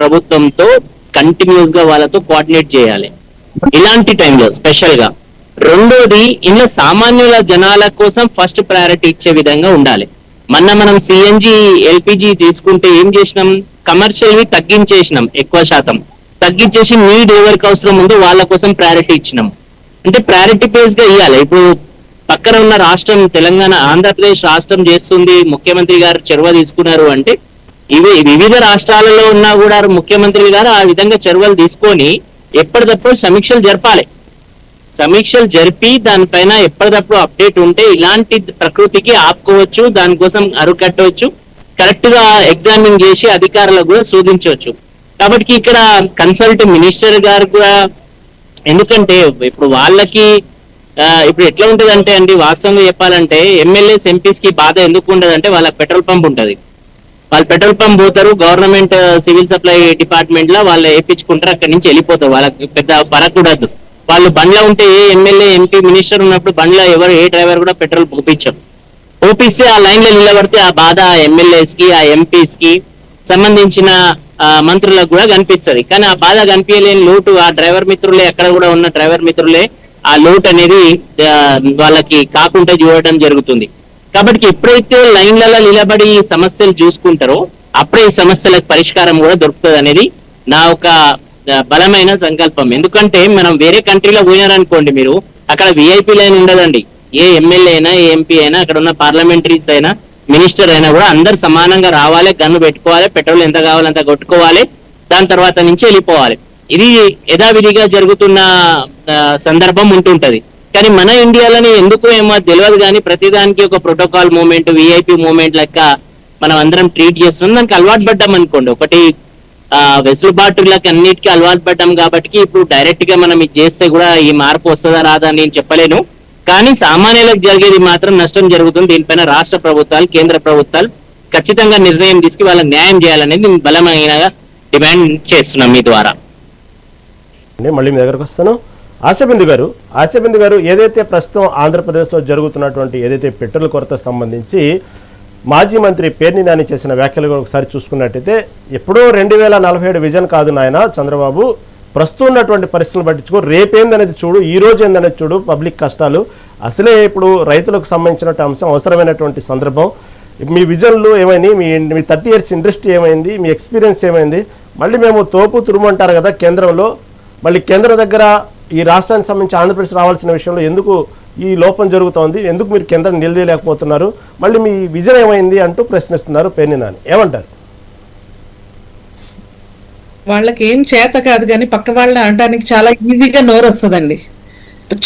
ప్రభుత్వంతో కంటిన్యూస్ గా వాళ్ళతో కోఆర్డినేట్ చేయాలి ఇలాంటి టైంలో స్పెషల్ గా. రెండోది, ఇందులో సామాన్యుల జనాల కోసం ఫస్ట్ ప్రయారిటీ ఇచ్చే విధంగా ఉండాలి. మనం సిఎన్జి, ఎల్పిజి తీసుకుంటే ఏం చేసినాం, కమర్షియల్ వి తగ్గించేసినాం, ఎక్కువ శాతం తగ్గించేసి నీడ్ ఎవరికి అవసరం ఉందో వాళ్ళ కోసం ప్రయారిటీ ఇచ్చినాం. అంటే ప్రయారిటీ బేస్ గా ఇవ్వాలి. ఇప్పుడు పక్కన ఉన్న రాష్ట్రం తెలంగాణ, ఆంధ్రప్రదేశ్ రాష్ట్రం చేస్తుంది, ముఖ్యమంత్రి గారు చొరవ తీసుకున్నారు అంటే, ఇవి వివిధ రాష్ట్రాలలో ఉన్నా కూడా ముఖ్యమంత్రి గారు ఆ విధంగా చొరవలు తీసుకొని ఎప్పటికప్పుడు సమీక్షలు జరపాలి. సమీక్షలు జరిపి దానిపైన ఎప్పటికప్పుడు అప్డేట్ ఉంటే ఇలాంటి ప్రకృతికి ఆపుకోవచ్చు, దానికోసం అరుకట్టవచ్చు, కరెక్ట్ గా ఎగ్జామిన్ చేసి అధికారులకు కూడా శోధించవచ్చు. కాబట్టి ఇక్కడ కన్సల్ట్ మినిస్టర్ గారు కూడా, ఎందుకంటే ఇప్పుడు వాళ్ళకి ఇప్పుడు ఎట్లా ఉంటది అంటే అండి, వాస్తవంగా చెప్పాలంటే ఎమ్మెల్యేస్, ఎంపీస్ కి బాధ ఎందుకు ఉండదంటే, వాళ్ళకి పెట్రోల్ పంప్ ఉంటది. వాళ్ళు పెట్రోల్ పంప్ పోతారు, గవర్నమెంట్ సివిల్ సప్లై డిపార్ట్మెంట్ లో వాళ్ళు వేయించుకుంటారు, అక్కడి నుంచి వెళ్ళిపోతారు. వాళ్ళకి పెద్ద ఫరక్ ఉండదు. వాళ్ళు బండ్లో ఉంటే ఏ ఎమ్మెల్యే, ఎంపీ, మినిస్టర్ ఉన్నప్పుడు బండ్లో ఏ డ్రైవర్ కూడా పెట్రోల్ పోపించారు. పోపిస్తే ఆ లైన్ లో నిలబడితే ఆ బాధ ఎమ్మెల్యేస్ కి, ఆ ఎంపీస్ కి సంబంధించిన మంత్రులకు కూడా కనిపిస్తుంది. కానీ ఆ బాధ కనిపించలేని లోటు ఆ డ్రైవర్ మిత్రులే, ఎక్కడ కూడా ఉన్న డ్రైవర్ మిత్రులే ఆ లోటు అనేది వాళ్ళకి కాకుండా చూడటం జరుగుతుంది. కాబట్టి ఎప్పుడైతే లైన్లలో నిలబడి సమస్యలు చూసుకుంటారో అప్పుడే ఈ సమస్యలకు పరిష్కారం కూడా దొరుకుతుంది అనేది నా ఒక బలమైన సంకల్పం. ఎందుకంటే మనం వేరే కంట్రీలో పోయినారనుకోండి, మీరు అక్కడ విఐపి లైన్ ఉండదండి. ఏ ఎమ్మెల్యే అయినా, ఏ ఎంపీ అయినా, అక్కడ ఉన్న పార్లమెంటరీస్ అయినా, మినిస్టర్ అయినా కూడా అందరు సమానంగా రావాలి, గన్ను పెట్టుకోవాలి, పెట్రోల్ ఎంత కావాలంత కొట్టుకోవాలి, దాని తర్వాత నుంచి వెళ్ళిపోవాలి. ఇది యథావిధిగా జరుగుతున్న సందర్భం ఉంటుంటది. కానీ మన ఇండియాలోనే ఎందుకు ఏమో తెలియదు, కానీ ప్రతిదానికి ఒక ప్రోటోకాల్ మూమెంట్, విఐపి మూమెంట్ లెక్క మనం అందరం ట్రీట్ చేస్తున్నాం. దానికి అలవాటు పడ్డాం అనుకోండి. ఒకటి వెసులుబాటులకి అన్నిటికీ అలవాటు పడ్డాం కాబట్టి ఇప్పుడు డైరెక్ట్ గా మనం ఇది చేస్తే కూడా ఈ మార్పు వస్తుందా రాదా అని నేను చెప్పలేను. కానీ సామాన్యులకు జరిగేది మాత్రం నష్టం జరుగుతుంది. దీనిపైన రాష్ట్ర ప్రభుత్వాలు, కేంద్ర ప్రభుత్వాలు ఖచ్చితంగా నిర్ణయం తీసుకు వాళ్ళకి న్యాయం చేయాలనేది నేను బలమైన డిమాండ్ చేస్తున్నాం మీ ద్వారా. మళ్ళీ మీ దగ్గరకు వస్తాను. ఆశాబిందు గారు, ఏదైతే ప్రస్తుతం ఆంధ్రప్రదేశ్లో జరుగుతున్నటువంటి ఏదైతే పెట్రోల్ కొరత సంబంధించి మాజీ మంత్రి పేర్ని నాని చేసిన వ్యాఖ్యలు ఒకసారి చూసుకున్నట్టయితే, ఎప్పుడో 2047 విజన్ కాదు నాయన చంద్రబాబు, ప్రస్తుతం ఉన్నటువంటి పరిస్థితులను పట్టించుకో, రేపేందనేది చూడు, ఈ రోజు ఏందనేది చూడు, పబ్లిక్ కష్టాలు అసలే ఇప్పుడు రైతులకు సంబంధించినటువంటి అంశం అవసరమైనటువంటి సందర్భం. మీ విజన్లు ఏమైంది, మీ 30 years ఇండస్ట్రీ ఏమైంది, మీ ఎక్స్పీరియన్స్ ఏమైంది, మళ్ళీ మేము తోపు తురుమంటారు కదా కేంద్రంలో, మళ్ళీ కేంద్రం దగ్గర ఈ రాష్ట్రానికి సంబంధించి ఆంధ్రప్రదేశ్ రావాల్సిన విషయంలో ఎందుకు ఈ లోపం జరుగుతోంది, ఎందుకు మీరు కేంద్రం నిలదీయలేకపోతున్నారు, మళ్ళీ మీ విజన్ ఏమైంది అంటూ ప్రశ్నిస్తున్నారు పేర్ని నాని. ఏమంటారు? వాళ్ళకి ఏం చేత కాదు, కానీ పక్క వాళ్ళని అనడానికి చాలా ఈజీగా నోరు వస్తుందండి.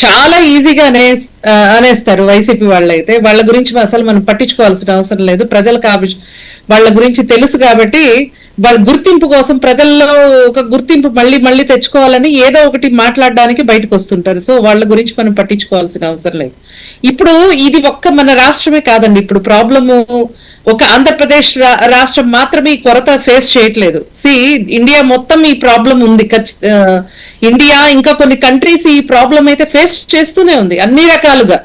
చాలా ఈజీగా అనేస్తారు వైసీపీ వాళ్ళైతే. వాళ్ళ గురించి అసలు మనం పట్టించుకోవాల్సిన అవసరం లేదు. ప్రజలకు వాళ్ళ గురించి తెలుసు కాబట్టి వాళ్ళ గుర్తింపు కోసం, ప్రజల్లో ఒక గుర్తింపు మళ్ళీ మళ్ళీ తెచ్చుకోవాలని ఏదో ఒకటి మాట్లాడడానికి బయటకు వస్తుంటారు. సో వాళ్ళ గురించి మనం పట్టించుకోవాల్సిన అవసరం లేదు. ఇప్పుడు ఇది ఒక్క మన రాష్ట్రమే కాదండి. ఇప్పుడు ప్రాబ్లము ఒక ఆంధ్రప్రదేశ్ రాష్ట్రం మాత్రమే ఈ కొరత ఫేస్ చేయట్లేదు. ఇండియా మొత్తం ఈ ప్రాబ్లం ఉంది. ఇండియా ఇంకా కొన్ని కంట్రీస్ ఈ ప్రాబ్లం అయితే ఫేస్ చేస్తూనే ఉంది అన్ని రకాలుగా.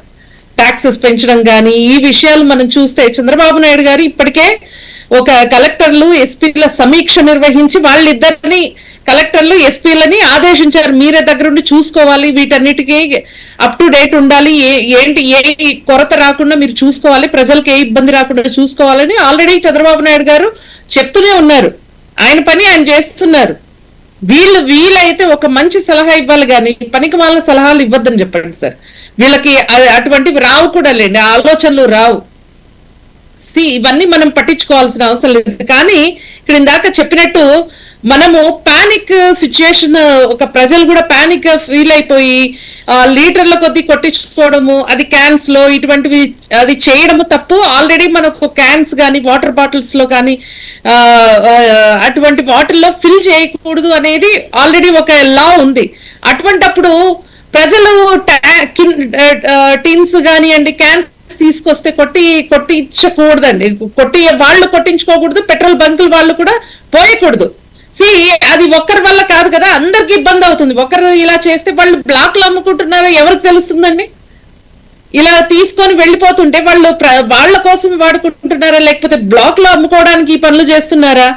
ట్యాక్సెస్ పెంచడం కానీ ఈ విషయాలు మనం చూస్తే చంద్రబాబు నాయుడు గారు ఇప్పటికే ఒక కలెక్టర్లు ఎస్పీల సమీక్ష నిర్వహించి వాళ్ళిద్దరిని కలెక్టర్లు ఎస్పీలని ఆదేశించారు. మీరే దగ్గరుండి చూసుకోవాలి, వీటన్నిటికీ అప్ టు డేట్ ఉండాలి, ఏంటి ఏ కొరత రాకుండా మీరు చూసుకోవాలి, ప్రజలకు ఏ ఇబ్బంది రాకుండా చూసుకోవాలని ఆల్రెడీ చంద్రబాబు నాయుడు గారు చెప్తూనే ఉన్నారు. ఆయన పని ఆయన చేస్తున్నారు. వీళ్ళైతే ఒక మంచి సలహా ఇవ్వాలి, కానీ పనికి మాల సలహాలు ఇవ్వద్దని చెప్పండి సార్. వీళ్ళకి అటువంటివి రావు కూడా లేండి, ఆలోచనలు రావు. ఇవన్నీ మనం పట్టించుకోవాల్సిన అవసరం లేదు. కానీ ఇక్కడ ఇందాక చెప్పినట్టు మనము పానిక్ సిచ్యుయేషన్, ఒక ప్రజలు కూడా పానిక్ ఫీల్ అయిపోయి లీటర్ల కొద్దీ కొట్టించుకోవడము, అది క్యాన్స్ లో ఇటువంటివి అది చేయడము తప్పు. ఆల్రెడీ మనకు క్యాన్స్ కానీ వాటర్ బాటిల్స్ లో కానీ అటువంటి వాటిల్లో ఫిల్ చేయకూడదు అనేది ఆల్రెడీ ఒక లా ఉంది. అటువంటప్పుడు ప్రజలు టిన్స్ కానివ్వండి, క్యాన్స్ తీసుకొస్తే కొట్టించకూడదండి. వాళ్ళు కొట్టించుకోకూడదు, పెట్రోల్ బంకులు వాళ్ళు కూడా పోయకూడదు. అది ఒక్కరి వల్ల కాదు కదా, అందరికి ఇబ్బంది అవుతుంది. ఒకరు ఇలా చేస్తే వాళ్ళు బ్లాక్ లో అమ్ముకుంటున్నారో ఎవరికి తెలుస్తుందండి? ఇలా తీసుకొని వెళ్ళిపోతుంటే వాళ్ళు వాళ్ళ కోసం వాడుకుంటున్నారా, లేకపోతే బ్లాక్ లో అమ్ముకోవడానికి ఈ పనులు చేస్తున్నారా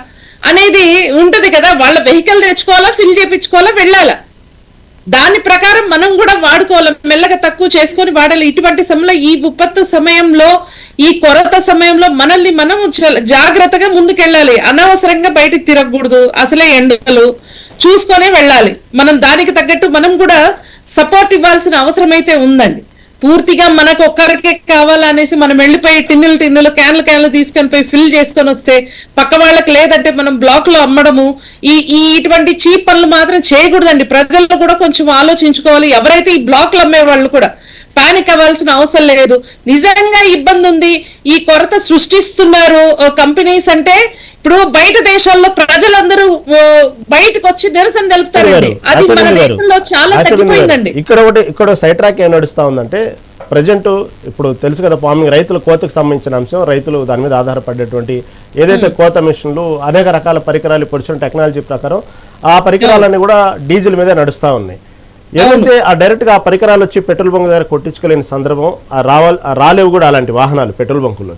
అనేది ఉంటది కదా. వాళ్ళ వెహికల్ తెచ్చుకోవాలా, ఫిల్ చేయించుకోవాలా, వెళ్ళాలా, దాని ప్రకారం మనం కూడా వాడుకోవాలి, మెల్లగా తక్కువ చేసుకొని వాడాలి. ఇటువంటి సమయంలో, ఈ విపత్తు సమయంలో, ఈ కొరత సమయంలో మనల్ని మనం జాగ్రత్తగా ముందుకెళ్ళాలి. అనవసరంగా బయటకు తిరగకూడదు. అసలే ఎండలు చూసుకొనే వెళ్ళాలి. మనం దానికి తగ్గట్టు మనం కూడా సపోర్ట్ ఇవ్వాల్సిన అవసరం అయితే ఉందండి. పూర్తిగా మనకు ఒక్కరికే కావాలనేసి మనం వెళ్ళిపోయి టిన్నులు క్యాన్లు తీసుకొని పోయి ఫిల్ చేసుకొని వస్తే పక్క వాళ్ళకి లేదంటే మనం బ్లాక్ లో అమ్మడము, ఇటువంటి చీప్ పనులు మాత్రం చేయకూడదండి. ప్రజలు కూడా కొంచెం ఆలోచించుకోవాలి. ఎవరైతే ఈ బ్లాక్ లో అమ్మే వాళ్ళు కూడా పానిక్ అవ్వాల్సిన అవసరం లేదు. నిజంగా ఇబ్బంది ఉంది, ఈ కొరత సృష్టిస్తున్నారు కంపెనీస్ అంటే ఇప్పుడు బయట దేశాల్లో ప్రజలందరూ బయటకు వచ్చి నిరసన తెలుపుతారండి. అది మన దేశంలో చాలా తగ్గిపోయిందండి. ఇక్కడ సైడ్ ట్రాక్ ఏం నడుస్తా ఉందంటే, ప్రజెంట్ ఇప్పుడు తెలుసు కదా, ఫార్మింగ్ రైతుల కోతకు సంబంధించిన అంశం, రైతులు దాని మీద ఆధారపడేటువంటి ఏదైతే కోత మిషన్లు, అనేక రకాల పరికరాలు ఇప్పుడు టెక్నాలజీ ప్రకారం ఆ పరికరాలన్నీ కూడా డీజిల్ మీదే నడుస్తూ ఉన్నాయి. ఏదైతే ఆ డైరెక్ట్ గా ఆ పరికరాలు వచ్చి పెట్రోల్ బంక్ దగ్గర కొట్టించుకోలేని సందర్భం, రాలేవు కూడా అలాంటి వాహనాలు పెట్రోల్ బంకుల్లో.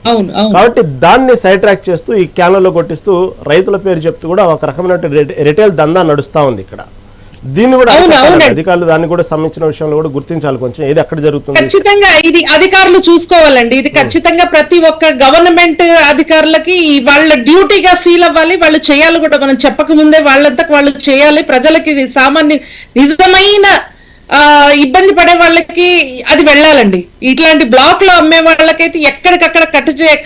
కాబట్టి దాన్ని సైడ్ ట్రాక్ చేస్తూ ఈ క్యాన్లలో కొట్టిస్తూ రైతుల పేరు చెప్తూ కూడా ఒక రకమైన రిటైల్ దందా నడుస్తూ ఉంది ఇక్కడ. దీన్ని కూడా అవును, అవునండి. అధికారులు దాన్ని కూడా సంబంధించిన విషయంలో కూడా గుర్తించాలి కొంచెం, ఏది ఎక్కడ జరుగుతుంది. ఖచ్చితంగా ఇది అధికారులు చూసుకోవాలండి. ఇది ఖచ్చితంగా ప్రతి ఒక్క గవర్నమెంట్ అధికారులకి వాళ్ళ డ్యూటీగా ఫీల్ అవ్వాలి, వాళ్ళు చేయాలి కూడా. మనం చెప్పక ముందే వాళ్ళంతకు వాళ్ళు చేయాలి. ప్రజలకి సామాన్య నిజమైన ఇబ్బంది పడే వాళ్ళకి అది వెళ్ళాలండి. ఇట్లాంటి బ్లాక్ లో అమ్మే వాళ్ళకైతే ఎక్కడికక్కడ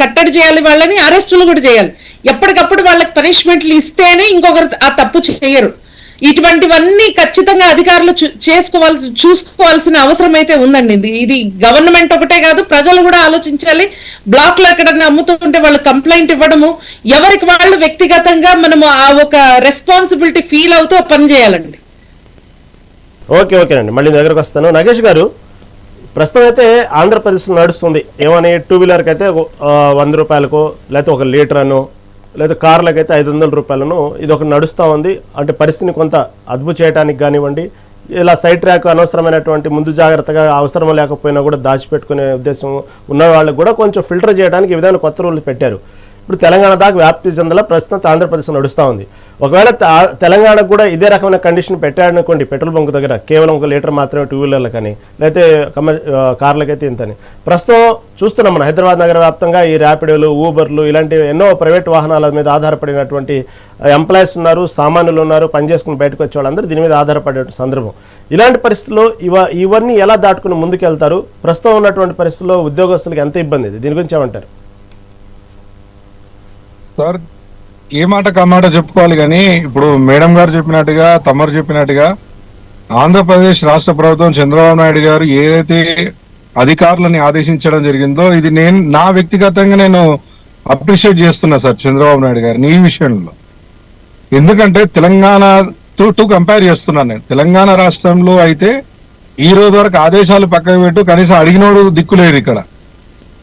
కట్టడి చేయాలి, వాళ్ళని అరెస్టులు కూడా చేయాలి. ఎప్పటికప్పుడు వాళ్ళకి పనిష్మెంట్లు ఇస్తేనే ఇంకొకరు ఆ తప్పు చేయరు. ఇటువంటివన్నీ ఖచ్చితంగా అధికారులు చూసుకోవాల్సిన అవసరం అయితే ఉందండి. ఇది గవర్నమెంట్ ఒకటే కాదు, ప్రజలు కూడా ఆలోచించాలి. బ్లాక్ లో ఎక్కడన్నా అమ్ముతుంటే వాళ్ళు కంప్లైంట్ ఇవ్వడము, ఎవరికి వాళ్ళు వ్యక్తిగతంగా మనము ఆ ఒక రెస్పాన్సిబిలిటీ ఫీల్ అవుతూ పని చేయాలండి. ఓకేనండి, మళ్ళీ దగ్గరకు వస్తాను. నగేష్ గారు, ప్రస్తుతం అయితే ఆంధ్రప్రదేశ్లో నడుస్తుంది ఏమని, 2 వీలర్కి అయితే 100 రూపాయలకు, లేకపోతే 1 లీటర్ అను, లేదా కార్లకు అయితే 500 రూపాయలను, ఇది ఒకటి నడుస్తూ ఉంది. అంటే పరిస్థితిని కొంత అదుపు చేయడానికి కానివ్వండి, ఇలా సైడ్ ట్రాక్ అనవసరమైనటువంటి ముందు జాగ్రత్తగా అవసరం లేకపోయినా కూడా దాచిపెట్టుకునే ఉద్దేశం ఉన్న వాళ్ళకి కూడా కొంచెం ఫిల్టర్ చేయడానికి ఈ విధంగా కొత్త రూల్స్ పెట్టారు. ఇప్పుడు తెలంగాణ దాకా వ్యాప్తి చెందల ప్రస్తుతం ఆంధ్రప్రదేశ్ నడుస్తూ ఉంది. ఒకవేళ తెలంగాణకు కూడా ఇదే రకమైన కండిషన్ పెట్టాడనుకోండి, పెట్రోల్ బంక్ దగ్గర కేవలం 1 లీటర్ మాత్రమే 2 వీలర్లకు కానీ, లేకపోతే కార్లకైతే ఇంతని. ప్రస్తుతం చూస్తున్నాం మనం హైదరాబాద్ నగర వ్యాప్తంగా ఈ ర్యాపిడోలు, ఊబర్లు ఇలాంటి ఎన్నో ప్రైవేట్ వాహనాల మీద ఆధారపడినటువంటి ఎంప్లాయీస్ ఉన్నారు, సామాన్యులు ఉన్నారు, పనిచేసుకుని బయటకు వచ్చే వాళ్ళందరూ దీని మీద ఆధారపడే సందర్భం. ఇలాంటి పరిస్థితుల్లో ఇవన్నీ ఎలా దాటుకుని ముందుకెళ్తారు? ప్రస్తుతం ఉన్నటువంటి పరిస్థితుల్లో ఉద్యోగస్తులకు ఎంత ఇబ్బంది ఇది, దీని గురించి ఏమంటారు? సార్, ఏ మాట కమాట చెప్పుకోవాలి కానీ ఇప్పుడు మేడం గారు చెప్పినట్టుగా, తమరు చెప్పినట్టుగా ఆంధ్రప్రదేశ్ రాష్ట్ర ప్రభుత్వం చంద్రబాబు నాయుడు గారు ఏదైతే అధికారులని ఆదేశించడం జరిగిందో, ఇది నా వ్యక్తిగతంగా నేను అప్రిషియేట్ చేస్తున్నా సార్ చంద్రబాబు నాయుడు గారిని ఈ విషయంలో. ఎందుకంటే తెలంగాణ టు కంపేర్ చేస్తున్నాను నేను. తెలంగాణ రాష్ట్రంలో అయితే ఈ రోజు వరకు ఆదేశాలు పక్కకు పెట్టు, కనీసం అడిగినోడు దిక్కు లేరు. ఇక్కడ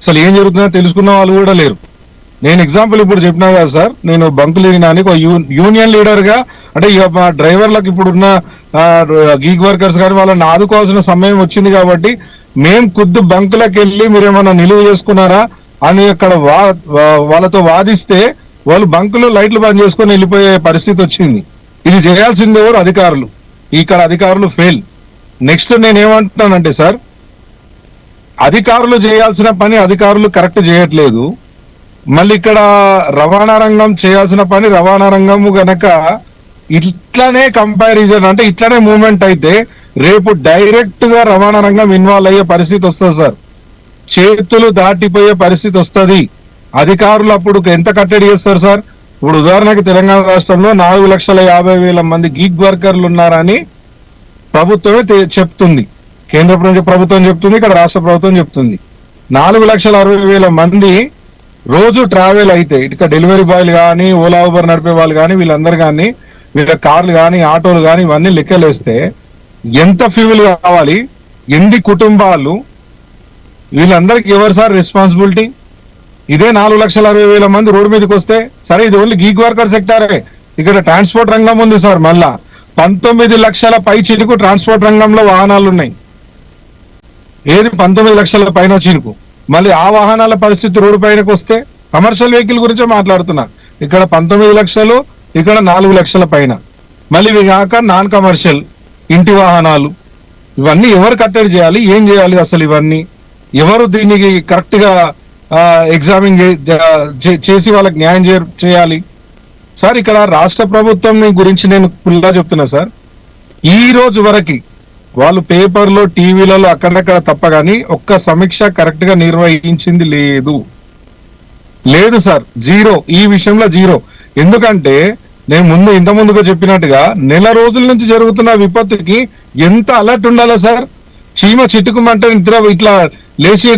అసలు ఏం జరుగుతుందో తెలుసుకున్న వాళ్ళు కూడా లేరు. నేను ఎగ్జాంపుల్ ఇప్పుడు చెప్పినా కదా సార్, నేను బంకులు ఎగినానికి ఒక యూనియన్ లీడర్ గా, అంటే ఇక మా డ్రైవర్లకు ఇప్పుడున్న గీగ్ వర్కర్స్ కానీ వాళ్ళని ఆదుకోవాల్సిన సమయం వచ్చింది కాబట్టి మేము ఖుద్దు బంకులకు వెళ్ళి మీరేమన్నా నిలువ చేసుకున్నారా అని అక్కడ వాళ్ళతో వాదిస్తే వాళ్ళు బంకులు లైట్లు బంద్ చేసుకొని వెళ్ళిపోయే పరిస్థితి వచ్చింది. ఇది చేయాల్సింది ఎవరు? అధికారులు. ఇక్కడ అధికారులు ఫెయిల్. నెక్స్ట్ నేనేమంటున్నానంటే సార్, అధికారులు చేయాల్సిన పని అధికారులు కరెక్ట్ చేయట్లేదు. మళ్ళీ ఇక్కడ రవాణా రంగం చేయాల్సిన పని రవాణా రంగము గనక ఇట్లానే కంపారిజన్, అంటే ఇట్లానే మూవ్మెంట్ అయితే రేపు డైరెక్ట్ గా రవాణా రంగం ఇన్వాల్వ్ అయ్యే పరిస్థితి వస్తుంది సార్. చేతులు దాటిపోయే పరిస్థితి వస్తుంది. అధికారులు అప్పుడు ఎంత కట్టడి చేస్తారు సార్? ఇప్పుడు ఉదాహరణకి తెలంగాణ రాష్ట్రంలో 4,50,000 మంది గీగ్ వర్కర్లు ఉన్నారని ప్రభుత్వమే చెప్తుంది. కేంద్ర ప్రభుత్వం చెప్తుంది, ఇక్కడ రాష్ట్ర ప్రభుత్వం చెప్తుంది. 4,60,000 మంది రోజు ట్రావెల్ అయితే, ఇక డెలివరీ బాయ్లు కానీ, ఓలా ఊబర్ నడిపే వాళ్ళు కానీ, వీళ్ళందరూ కానీ, వీళ్ళ కార్లు కానీ, ఆటోలు కానీ ఇవన్నీ లెక్కలేస్తే ఎంత ఫ్యూల్ కావాలి, ఎన్ని కుటుంబాలు, వీళ్ళందరికీ ఎవరు సార్ రెస్పాన్సిబిలిటీ? ఇదే 4,60,000 మంది రోడ్డు మీదకి వస్తే, సరే ఇది ఓన్లీ గీగ్ వర్కర్ సెక్టారే, ఇక్కడ ట్రాన్స్పోర్ట్ రంగం ఉంది సార్. మళ్ళా 19 లక్షల పై చిలుకు ట్రాన్స్పోర్ట్ రంగంలో వాహనాలు ఉన్నాయి. ఏది 19 లక్షల పైన చిలుకు. మళ్ళీ ఆ వాహనాల పరిస్థితి రోడ్డు పైనకి వస్తే, కమర్షియల్ వెహికల్ గురించే మాట్లాడుతున్నా, ఇక్కడ 19 లక్షలు, ఇక్కడ 4 లక్షల పైన. మళ్ళీ ఇవి కాక నాన్ కమర్షియల్ ఇంటి వాహనాలు, ఇవన్నీ ఎవరు కట్టడి చేయాలి? ఏం చేయాలి అసలు? ఇవన్నీ ఎవరు దీనికి కరెక్ట్ గా ఎగ్జామిన్ చేసి వాళ్ళకి న్యాయం చేయాలి సార్? ఇక్కడ రాష్ట్ర ప్రభుత్వం గురించి నేను ఫుల్గా చెప్తున్నా సార్. ఈ రోజు వరకు వాళ్ళు పేపర్లో, టీవీలలో అక్కడక్కడ తప్ప కానీ ఒక్క సమీక్ష కరెక్ట్ గా నిర్వహించింది లేదు సార్. జీరో. ఈ విషయంలో జీరో. ఎందుకంటే నేను ఇంత ముందుగా చెప్పినట్టుగా నెల రోజుల నుంచి జరుగుతున్న విపత్తుకి ఎంత అలర్ట్ ఉండాలా సార్? చీమ చిట్టుకుమంటే నిద్ర ఇట్లా లేచి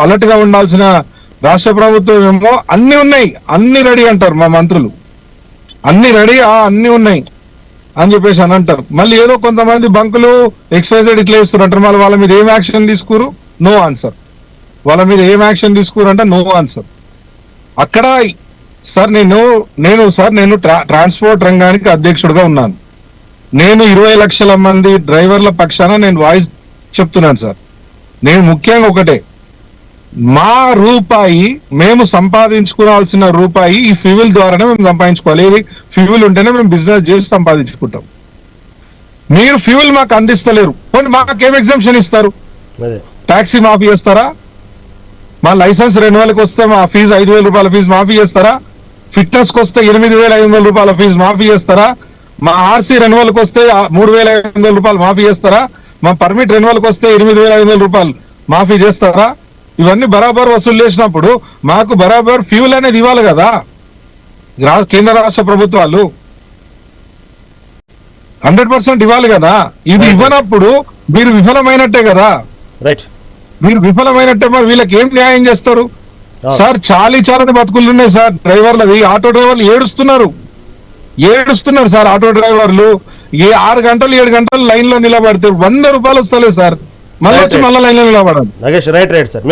అలర్ట్ గా ఉండాల్సిన రాష్ట్ర ప్రభుత్వం ఏమో అన్ని ఉన్నాయి, అన్ని రెడీ అంటారు మా మంత్రులు. అన్ని రెడీ, అన్ని ఉన్నాయి అని చెప్పేసి అని అంటారు. మళ్ళీ ఏదో కొంతమంది బంకులు ఎక్స్వైజెడ్ ఇట్లా వేస్తారు అంటారు. మళ్ళీ వాళ్ళ మీద ఏం యాక్షన్ తీసుకురు? No answer. వాళ్ళ మీద ఏం యాక్షన్ తీసుకురు అంటే నో ఆన్సర్. అక్కడ సార్ నేను ట్రాన్స్పోర్ట్ రంగానికి అధ్యక్షుడిగా ఉన్నాను. నేను 20 లక్షల మంది డ్రైవర్ల పక్షాన నేను వాయిస్ చెప్తున్నాను సార్. నేను ముఖ్యంగా ఒకటే, మా రూపాయి మేము సంపాదించుకోవాల్సిన రూపాయి ఈ ఫ్యూయల్ ద్వారానే మేము సంపాదించుకోవాలి. ఫ్యూయల్ ఉంటేనే మేము బిజినెస్ చేసి సంపాదించుకుంటాం. మీరు ఫ్యూయల్ మాకు అందిస్తలేరు, పోనీ మాకేం ఎగ్జామ్షన్ ఇస్తారు? అదే ట్యాక్సీ మాఫీ చేస్తారా? మా లైసెన్స్ రెన్యువల్కి వస్తే మా ఫీజు 5,000 రూపాయల ఫీజు మాఫీ చేస్తారా? ఫిట్నెస్ కి వస్తే 8,500 రూపాయల ఫీజు మాఫీ చేస్తారా? మా ఆర్సీ రెన్యువల్కి వస్తే 3,500 రూపాయలు మాఫీ చేస్తారా? మా పర్మిట్ రెన్యువల్కి వస్తే 8,500 రూపాయలు మాఫీ చేస్తారా? ఇవన్నీ బరాబర్ వసూలు చేసినప్పుడు మాకు బరాబర్ ఫ్యూల్ అనేది ఇవ్వాలి కదా కేంద్ర రాష్ట్ర ప్రభుత్వాలు. 100% ఇవ్వాలి కదా. ఇది ఇవ్వనప్పుడు మీరు విఫలమైనట్టే కదా. రైట్, మీరు విఫలమైనట్టే. మరి వీళ్ళకి ఏం న్యాయం చేస్తారు సార్? చాలని బతుకులు ఉన్నాయి సార్ డ్రైవర్లది. ఆటో డ్రైవర్లు ఏడుస్తున్నారు సార్. ఆటో డ్రైవర్లు 6 గంటలు 7 గంటలు లైన్ లో నిలబడితే 100 రూపాయలు వస్తలేదు సార్. మళ్ళీ వచ్చి మళ్ళీ లైన్ లో నిలబడాలి. నాగేష్ రైట్ సార్,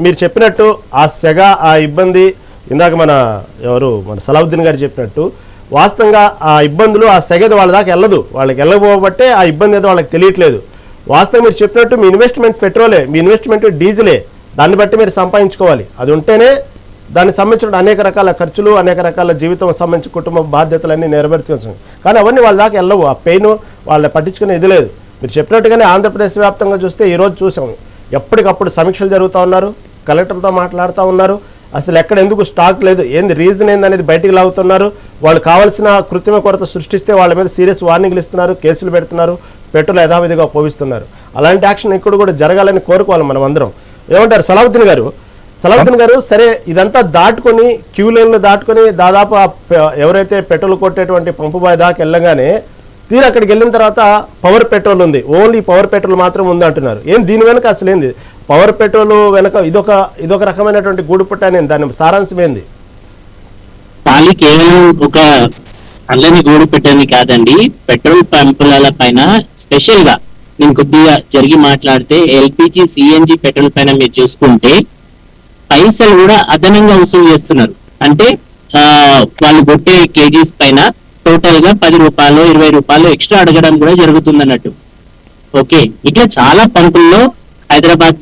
మీరు చెప్పినట్టు ఆ సెగ, ఆ ఇబ్బంది ఇందాక మన సలావుద్దీన్ గారు చెప్పినట్టు వాస్తవంగా ఆ ఇబ్బందులు, ఆ సెగది వాళ్ళ దాకా వెళ్ళదు. వాళ్ళకి వెళ్ళకపోబట్టే ఆ ఇబ్బంది ఏదో వాళ్ళకి తెలియట్లేదు. వాస్తవం మీరు చెప్పినట్టు మీ ఇన్వెస్ట్మెంట్ పెట్రోలే, మీ ఇన్వెస్ట్మెంట్ డీజిలే, దాన్ని బట్టి మీరు సంపాదించుకోవాలి. అది ఉంటేనే దానికి సంబంధించిన అనేక రకాల ఖర్చులు, అనేక రకాల జీవితం సంబంధించిన కుటుంబ బాధ్యతలన్నీ నెరవేర్చుకోవచ్చు. కానీ అవన్నీ వాళ్ళ దాకా వెళ్ళవు. ఆ పెయిన్ వాళ్ళని పట్టించుకునే ఇది లేదు. మీరు చెప్పినట్టుగానే ఆంధ్రప్రదేశ్ వ్యాప్తంగా చూస్తే ఈరోజు చూసాం, ఎప్పటికప్పుడు సమీక్షలు జరుగుతూ ఉన్నారు, కలెక్టర్తో మాట్లాడుతూ ఉన్నారు. అసలు ఎక్కడ ఎందుకు స్టాక్ లేదు, ఏంది రీజన్ ఏందనేది బయటికి లాగుతున్నారు. వాళ్ళు కావాల్సిన కృత్రిమ కొరత సృష్టిస్తే వాళ్ళ మీద సీరియస్ వార్నింగ్లు ఇస్తున్నారు, కేసులు పెడుతున్నారు, పెట్రోల్ యథావిధిగా పోవిస్తున్నారు. అలాంటి యాక్షన్ ఇక్కడ కూడా జరగాలని కోరుకోవాలి మనం అందరం. ఏమంటారు సలావుద్దీన్ గారు? సరే, ఇదంతా దాటుకొని క్యూ లైన్లు దాటుకొని దాదాపు ఎవరైతే పెట్రోల్ కొట్టేటువంటి పంపు బాయ్ దాకా వెళ్ళగానే తీరు అక్కడికి వెళ్ళిన తర్వాత పవర్ పెట్రోల్ ఉంది, ఓన్లీ పవర్ పెట్రోల్ మాత్రం ఉంది అంటున్నారు. దీని వెనక అసలు ఏంది? పవర్ పెట్రోల్ వెనక ఇదొక రకమైనటువంటి గూడు పుట్ట అనేది, దాని సారాంశం ఏంది? పాలి కేవలం ఒక అల్లని గూడు పెట్టని కాదండి. పెట్రోల్ పంపుల పైన స్పెషల్ గా నేను కొద్దిగా జరిగి మాట్లాడితే ఎల్పిజి, సిఎన్జి పెట్రోల్ పైన మీరు చూసుకుంటే పైసలు కూడా అదనంగా వసూలు చేస్తున్నారు. అంటే వాళ్ళు కొట్టే కేజీస్ పైన టోటల్ గా 10 రూపాయలు 20 రూపాయలు ఎక్స్ట్రా అడగడం కూడా జరుగుతుంది అన్నట్టు. ఓకే, ఇట్లా చాలా పంపుల్లో హైదరాబాద్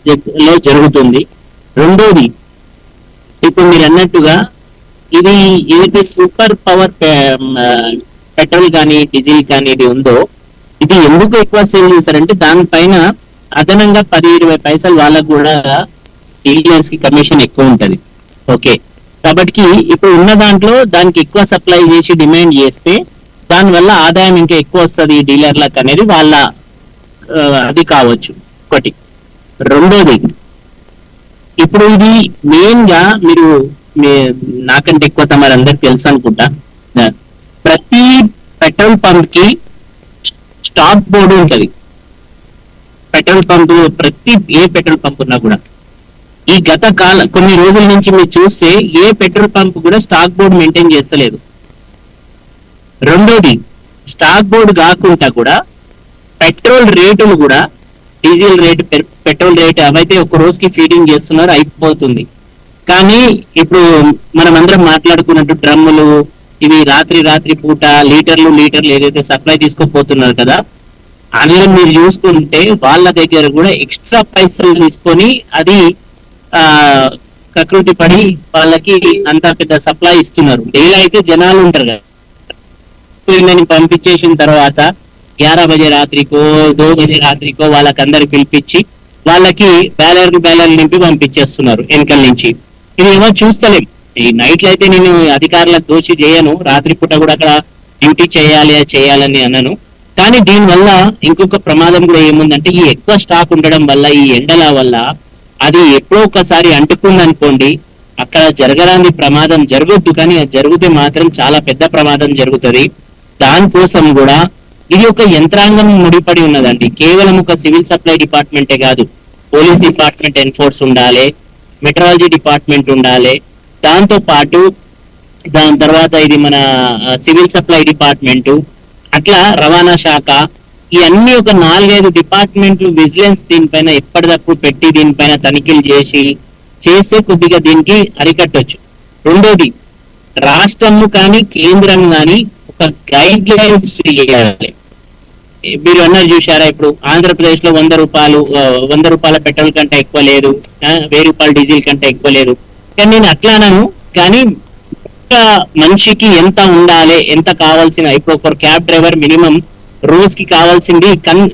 లో జరుగుతుంది. రెండోది, ఇప్పుడు మీరు అన్నట్టుగా ఇది ఏదైతే సూపర్ పవర్ పెట్రోల్ కానీ డీజిల్ కానీ ఇది ఉందో, ఇది ఎందుకు ఎక్కువ సేల్ చేశారంటే దానిపైన అదనంగా 10-20 పైసలు వాళ్ళకు కూడా డీలర్స్ కి కమిషన్ ఎక్కువ ఉంటది. ఓకే, కాబట్టి ఇప్పుడు ఉన్న దాంట్లో దానికి ఎక్కువ సప్లై చేసి డిమాండ్ చేస్తే దానివల్ల ఆదాయం ఇంకా ఎక్కువ వస్తుంది డీలర్లకు అనేది వాళ్ళ అది కావచ్చు ఒకటి. రెండోది, ఇప్పుడు ఇది మెయిన్ గా మీరు నాకంటే ఎక్కువ తమరు అందరికి తెలుసు అనుకుంటా, ప్రతి పెట్రోల్ పంప్ కి స్టాక్ బోర్డు ఉంటది. పెట్రోల్ పంప్ ప్రతి ఏ పెట్రోల్ పంప్ ఉన్నా కూడా ఈ గత కొన్ని రోజుల నుంచి మీరు చూస్తే ఏ పెట్రోల్ పంప్ కూడా స్టాక్ బోర్డు మెయింటైన్ చేస్తలేదు. రెండోది, స్టాక్ బోర్డు కాకుండా కూడా పెట్రోల్ రేటులు కూడా డీజిల్ రేటు, పెట్రోల్ రేటు అవైతే ఒక రోజుకి ఫీడింగ్ చేస్తున్నారు, అయిపోతుంది. కానీ ఇప్పుడు మనం అందరం మాట్లాడుకున్నట్టు డ్రమ్ములు ఇవి రాత్రి పూట లీటర్లు ఏదైతే సప్లై తీసుకోపోతున్నారు కదా, అందులో మీరు చూసుకుంటే వాళ్ళ దగ్గర కూడా ఎక్స్ట్రా పైసలు తీసుకొని అది కకృతి పడి వాళ్ళకి అంత పెద్ద సప్లై ఇస్తున్నారు. డైలీ అయితే జనాలు ఉంటారు కదా, పంపించేసిన తర్వాత 11 బజే రాత్రికో 2 బజే రాత్రికో వాళ్ళకందరు పిలిపించి వాళ్ళకి బ్యాలర్ నింపి పంపించేస్తున్నారు వెనకల నుంచి. ఇది ఏమో చూస్తలేం. ఈ నైట్లో అయితే నేను అధికారులకు దోషి చేయను, రాత్రిపూట కూడా అక్కడ డ్యూటీ చేయాలని అన్నాను. కానీ దీనివల్ల ఇంకొక ప్రమాదం కూడా ఏముందంటే, ఈ ఎక్కువ స్టాక్ ఉండడం వల్ల ఈ ఎండల వల్ల అది ఎప్పుడో ఒకసారి అంటుకుంది అనుకోండి, అక్కడ జరగరాని ప్రమాదం జరగొద్దు, కానీ అది జరిగితే మాత్రం చాలా పెద్ద ప్రమాదం జరుగుతుంది. దానికోసం కూడా ఇది ఒక యంత్రాంగం ముడిపడి ఉన్నదండి. కేవలం ఒక సివిల్ సప్లై డిపార్ట్మెంటే కాదు, పోలీస్ డిపార్ట్మెంట్ ఎన్ఫోర్స్ ఉండాలి, మెట్రాలజీ డిపార్ట్మెంట్ ఉండాలి, దాంతో పాటు దాని తర్వాత ఇది మన సివిల్ సప్లై డిపార్ట్మెంటు, అట్లా రవాణా శాఖ, ఈ అన్ని ఒక 4-5 డిపార్ట్మెంట్లు విజిలెన్స్ దీనిపైన ఎప్పటికప్పుడు పెట్టి దీనిపైన తనిఖీలు చేస్తే కొద్దిగా దీనికి అరికట్టొచ్చు. రెండోది, రాష్ట్రము కానీ కేంద్రం కానీ ఒక గైడ్ లైన్స్ చేయాలి. మీరు అన్నారు చూసారా, ఇప్పుడు ఆంధ్రప్రదేశ్ లో 100 రూపాయల పెట్రోల్ కంటే ఎక్కువ లేదు, 1000 రూపాయల డీజిల్ కంటే ఎక్కువ లేదు. కానీ నేను అట్లా అన్నాను, కానీ మనిషికి ఎంత ఉండాలి, ఎంత కావాల్సిన, ఇప్పుడు ఒక క్యాబ్ డ్రైవర్ మినిమం రోజుకి కావాల్సింది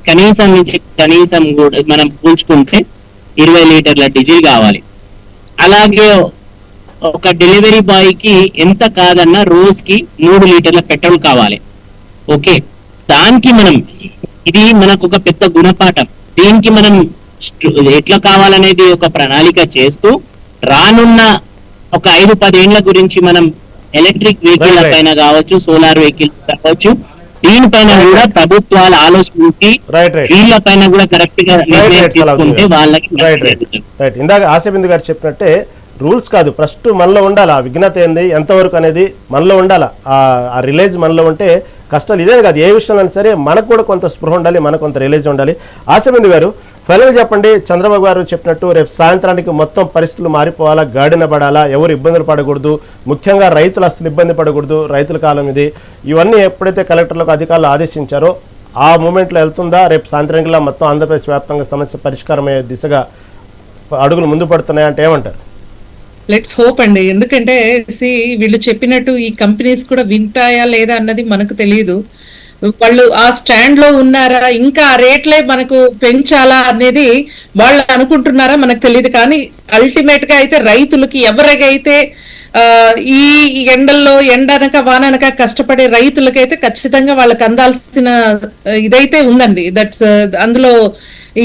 కనీసం నుంచి కనీసం కూడా మనం పూల్చుకుంటే 20 లీటర్ల డీజిల్ కావాలి. అలాగే ఒక డెలివరీ బాయ్ కి ఎంత కాదన్నా రోజుకి 3 లీటర్ల పెట్రోల్ కావాలి. ఓకే, దానికి ఇది మనకు ఒక పెద్ద గుణపాఠం. దీనికి మనం ఎట్లా కావాలనేది ఒక ప్రణాళిక చేస్తూ రానున్న ఒక 5-10 ఏళ్ల గురించి మనం ఎలక్ట్రిక్ వెహికల్ పైన కావచ్చు, సోలార్ వెహికల్ కావచ్చు, దీనిపైన కూడా ప్రభుత్వాలు ఆలోచించి వీళ్ళ పైన కూడా కరెక్ట్ గా నిర్ణయం తీసుకుంటే వాళ్ళకి ఇందాక ఆశాబిందు గారు చెప్పినట్టే రూల్స్ కాదు, ఫస్ట్ మనలో ఉండాలి ఆ విఘ్నత ఏంది ఎంతవరకు అనేది మనలో ఉండాలి. ఆ రిలేజ్ మనలో ఉంటే కష్టాలు ఇదే కాదు, ఏ విషయంలో సరే మనకు కూడా కొంత స్పృహ ఉండాలి, మనకు కొంత రిలేజ్ ఉండాలి. ఆశాబిందు గారు ఫైనల్గా చెప్పండి, చంద్రబాబు గారు చెప్పినట్టు రేపు సాయంత్రానికి మొత్తం పరిస్థితులు మారిపోవాలా, గాడిన పడాలా, ఎవరు ఇబ్బందులు పడకూడదు, ముఖ్యంగా రైతులు అసలు ఇబ్బంది పడకూడదు, రైతుల కాలం ఇది, ఇవన్నీ ఎప్పుడైతే కలెక్టర్లకు అధికారులు ఆదేశించారో ఆ మూమెంట్లో వెళ్తుందా? రేపు సాయంత్రానికల్లా మొత్తం ఆంధ్రప్రదేశ్ వ్యాప్తంగా సమస్య పరిష్కారమయ్యే దిశగా అడుగులు ముందు పడుతున్నాయంటే ఏమంటారు? లెట్స్ హోప్ అండి. ఎందుకంటే వీళ్ళు చెప్పినట్టు ఈ కంపెనీస్ కూడా వింటాయా లేదా అన్నది మనకు తెలియదు. వాళ్ళు ఆ స్టాండ్ లో ఉన్నారా, ఇంకా ఆ రేట్లే మనకు పెంచాలా అనేది వాళ్ళు అనుకుంటున్నారా మనకు తెలియదు. కానీ అల్టిమేట్ గా అయితే రైతులకి ఎవరికైతే ఈ ఎండల్లో ఎండనక వాననక కష్టపడే రైతులకైతే ఖచ్చితంగా వాళ్ళకి అందాల్సిన ఇదైతే ఉందండి. అందులో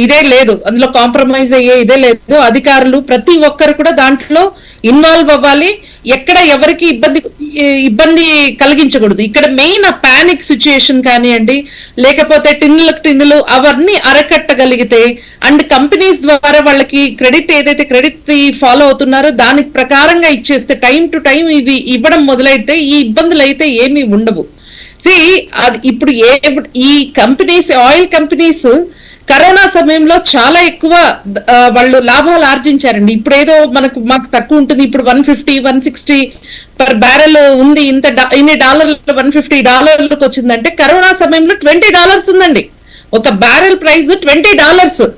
ఇదే లేదు, అందులో కాంప్రమైజ్ అయ్యే ఇదే లేదు. అధికారులు ప్రతి ఒక్కరు కూడా దాంట్లో ఇన్వాల్వ్ అవ్వాలి, ఎక్కడ ఎవరికి ఇబ్బంది కలిగించకూడదు. ఇక్కడ మెయిన్ ఆ పానిక్ సిచ్యుయేషన్ కానివ్వండి, లేకపోతే టిన్నులు అవన్నీ అరకట్టగలిగితే అండ్ కంపెనీస్ ద్వారా వాళ్ళకి క్రెడిట్ ఏదైతే క్రెడిట్ ఫాలో అవుతున్నారో దానికి ప్రకారంగా ఇచ్చేస్తే టైం టు టైం ఇవి ఇవ్వడం మొదలైతే ఈ ఇబ్బందులు అయితే ఏమీ ఉండవు. అది ఇప్పుడు ఈ కంపెనీస్, ఆయిల్ కంపెనీస్ కరోనా సమయంలో చాలా ఎక్కువ వాళ్ళు లాభాలు ఆర్జించారండి. ఇప్పుడు ఏదో మాకు తక్కువ ఉంటుంది, ఇప్పుడు 150-160 పర్ బ్యారెల్ ఉంది, ఇన్ని డాలర్లు $150 వచ్చిందంటే కరోనా సమయంలో $20 ఉందండి ఒక బ్యారెల్ ప్రైస్, $20.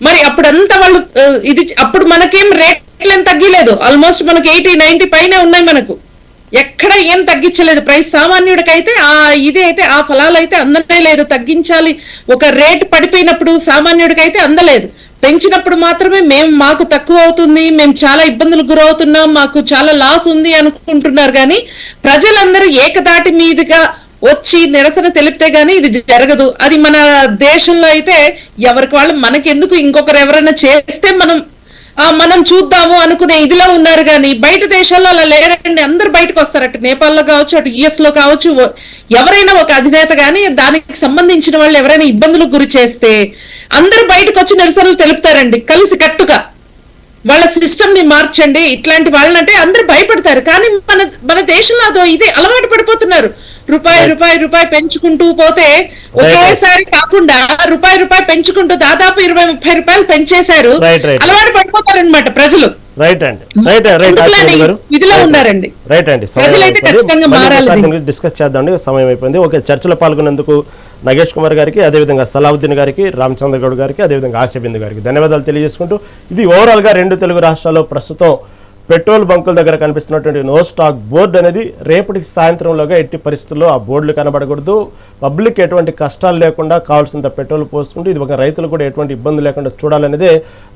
మరి అప్పుడంతా వాళ్ళు అప్పుడు మనకేం రేట్లు ఏం తగ్గలేదు, ఆల్మోస్ట్ మనకి 80-90 పైనే ఉన్నాయి, మనకు ఎక్కడ ఏం తగ్గించలేదు ప్రైస్. సామాన్యుడికైతే ఆ ఫలాలు అయితే అందనే లేదు. తగ్గించాలి, ఒక రేట్ పడిపోయినప్పుడు సామాన్యుడికైతే అందలేదు, పెంచినప్పుడు మాత్రమే మాకు తక్కువ అవుతుంది, మేము చాలా ఇబ్బందులకు గురవుతున్నాం, మాకు చాలా లాస్ ఉంది అనుకుంటున్నారు. కానీ ప్రజలందరూ ఏకదాటి మీదుగా వచ్చి నిరసన తెలిపితే గానీ ఇది జరగదు. అది మన దేశంలో అయితే ఎవరికి వాళ్ళు మనకెందుకు, ఇంకొకరు ఎవరైనా చేస్తే మనం చూద్దాము అనుకునే ఇదిలో ఉన్నారు. కానీ బయట దేశాల్లో అలా లేరండి, అందరు బయటకు వస్తారు. అటు నేపాల్లో కావచ్చు, అటు యుఎస్ లో కావచ్చు, ఎవరైనా ఒక అధినేత గానీ దానికి సంబంధించిన వాళ్ళు ఎవరైనా ఇబ్బందులకు గురి చేస్తే అందరు బయటకు వచ్చి నిరసనలు తెలుపుతారండి కలిసి కట్టుగా. వాళ్ళ సిస్టమ్ ని మార్చండి, ఇట్లాంటి వాళ్ళనంటే అందరు భయపడతారు. కానీ మన దేశంలో అదో ఇది అలవాటు పడిపోతున్నారు. రూపాయి పెంచుకుంటూ పోతే ఒకేసారి కాకుండా రూపాయి పెంచుకుంటూ దాదాపు 20-30 రూపాయలు పెంచేశారు. అలవాటు పడిపోతారనమాట ప్రజలు. ఇదిలో ఉన్నారండి. ప్రజలైతే ఖచ్చితంగా మారాలి. డిస్కస్ చేద్దాం, సమయం అయిపోయింది. ఓకే, చర్చలో పాల్గొనేందుకు నగేష్ కుమార్ గారికి, అదేవిధంగా సలావుద్దీన్ గారికి, రామచంద్ర గౌడ్ గారికి, అదేవిధంగా ఆశాబిందు గారికి ధన్యవాదాలు తెలియజేసుకుంటూ, ఇది ఓవరాల్ గా 2 తెలుగు రాష్ట్రాల్లో ప్రస్తుతం పెట్రోల్ బంకుల దగ్గర కనిపిస్తున్నటువంటి నో స్టాక్ బోర్డు అనేది రేపటికి సాయంత్రంలోగా ఎట్టి పరిస్థితుల్లో ఆ బోర్డులు కనబడకూడదు. పబ్లిక్ ఎటువంటి కష్టాలు లేకుండా కావాల్సినంత పెట్రోల్ పోసుకుంటూ ఇది ఒక రైతులు కూడా ఎటువంటి ఇబ్బంది లేకుండా చూడాలనేదే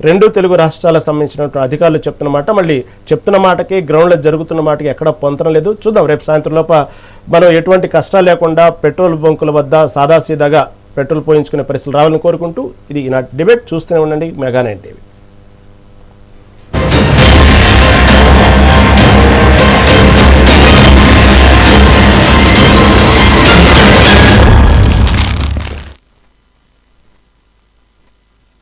2 తెలుగు రాష్ట్రాలకు సంబంధించినటువంటి అధికారులు చెప్తున్నమాట. మళ్ళీ చెప్తున్న మాటకి గ్రౌండ్లో జరుగుతున్న మాటకి ఎక్కడ పొంతనం లేదు. చూద్దాం రేపు సాయంత్రం లోప మనం ఎటువంటి కష్టాలు లేకుండా పెట్రోల్ బంకుల వద్ద సాదాసీదాగా పెట్రోల్ పోయించుకునే పరిస్థితులు రావాలని కోరుకుంటూ ఇది ఈనాటి డిబేట్. చూస్తూనే ఉండండి మెగా 9 టీవీ.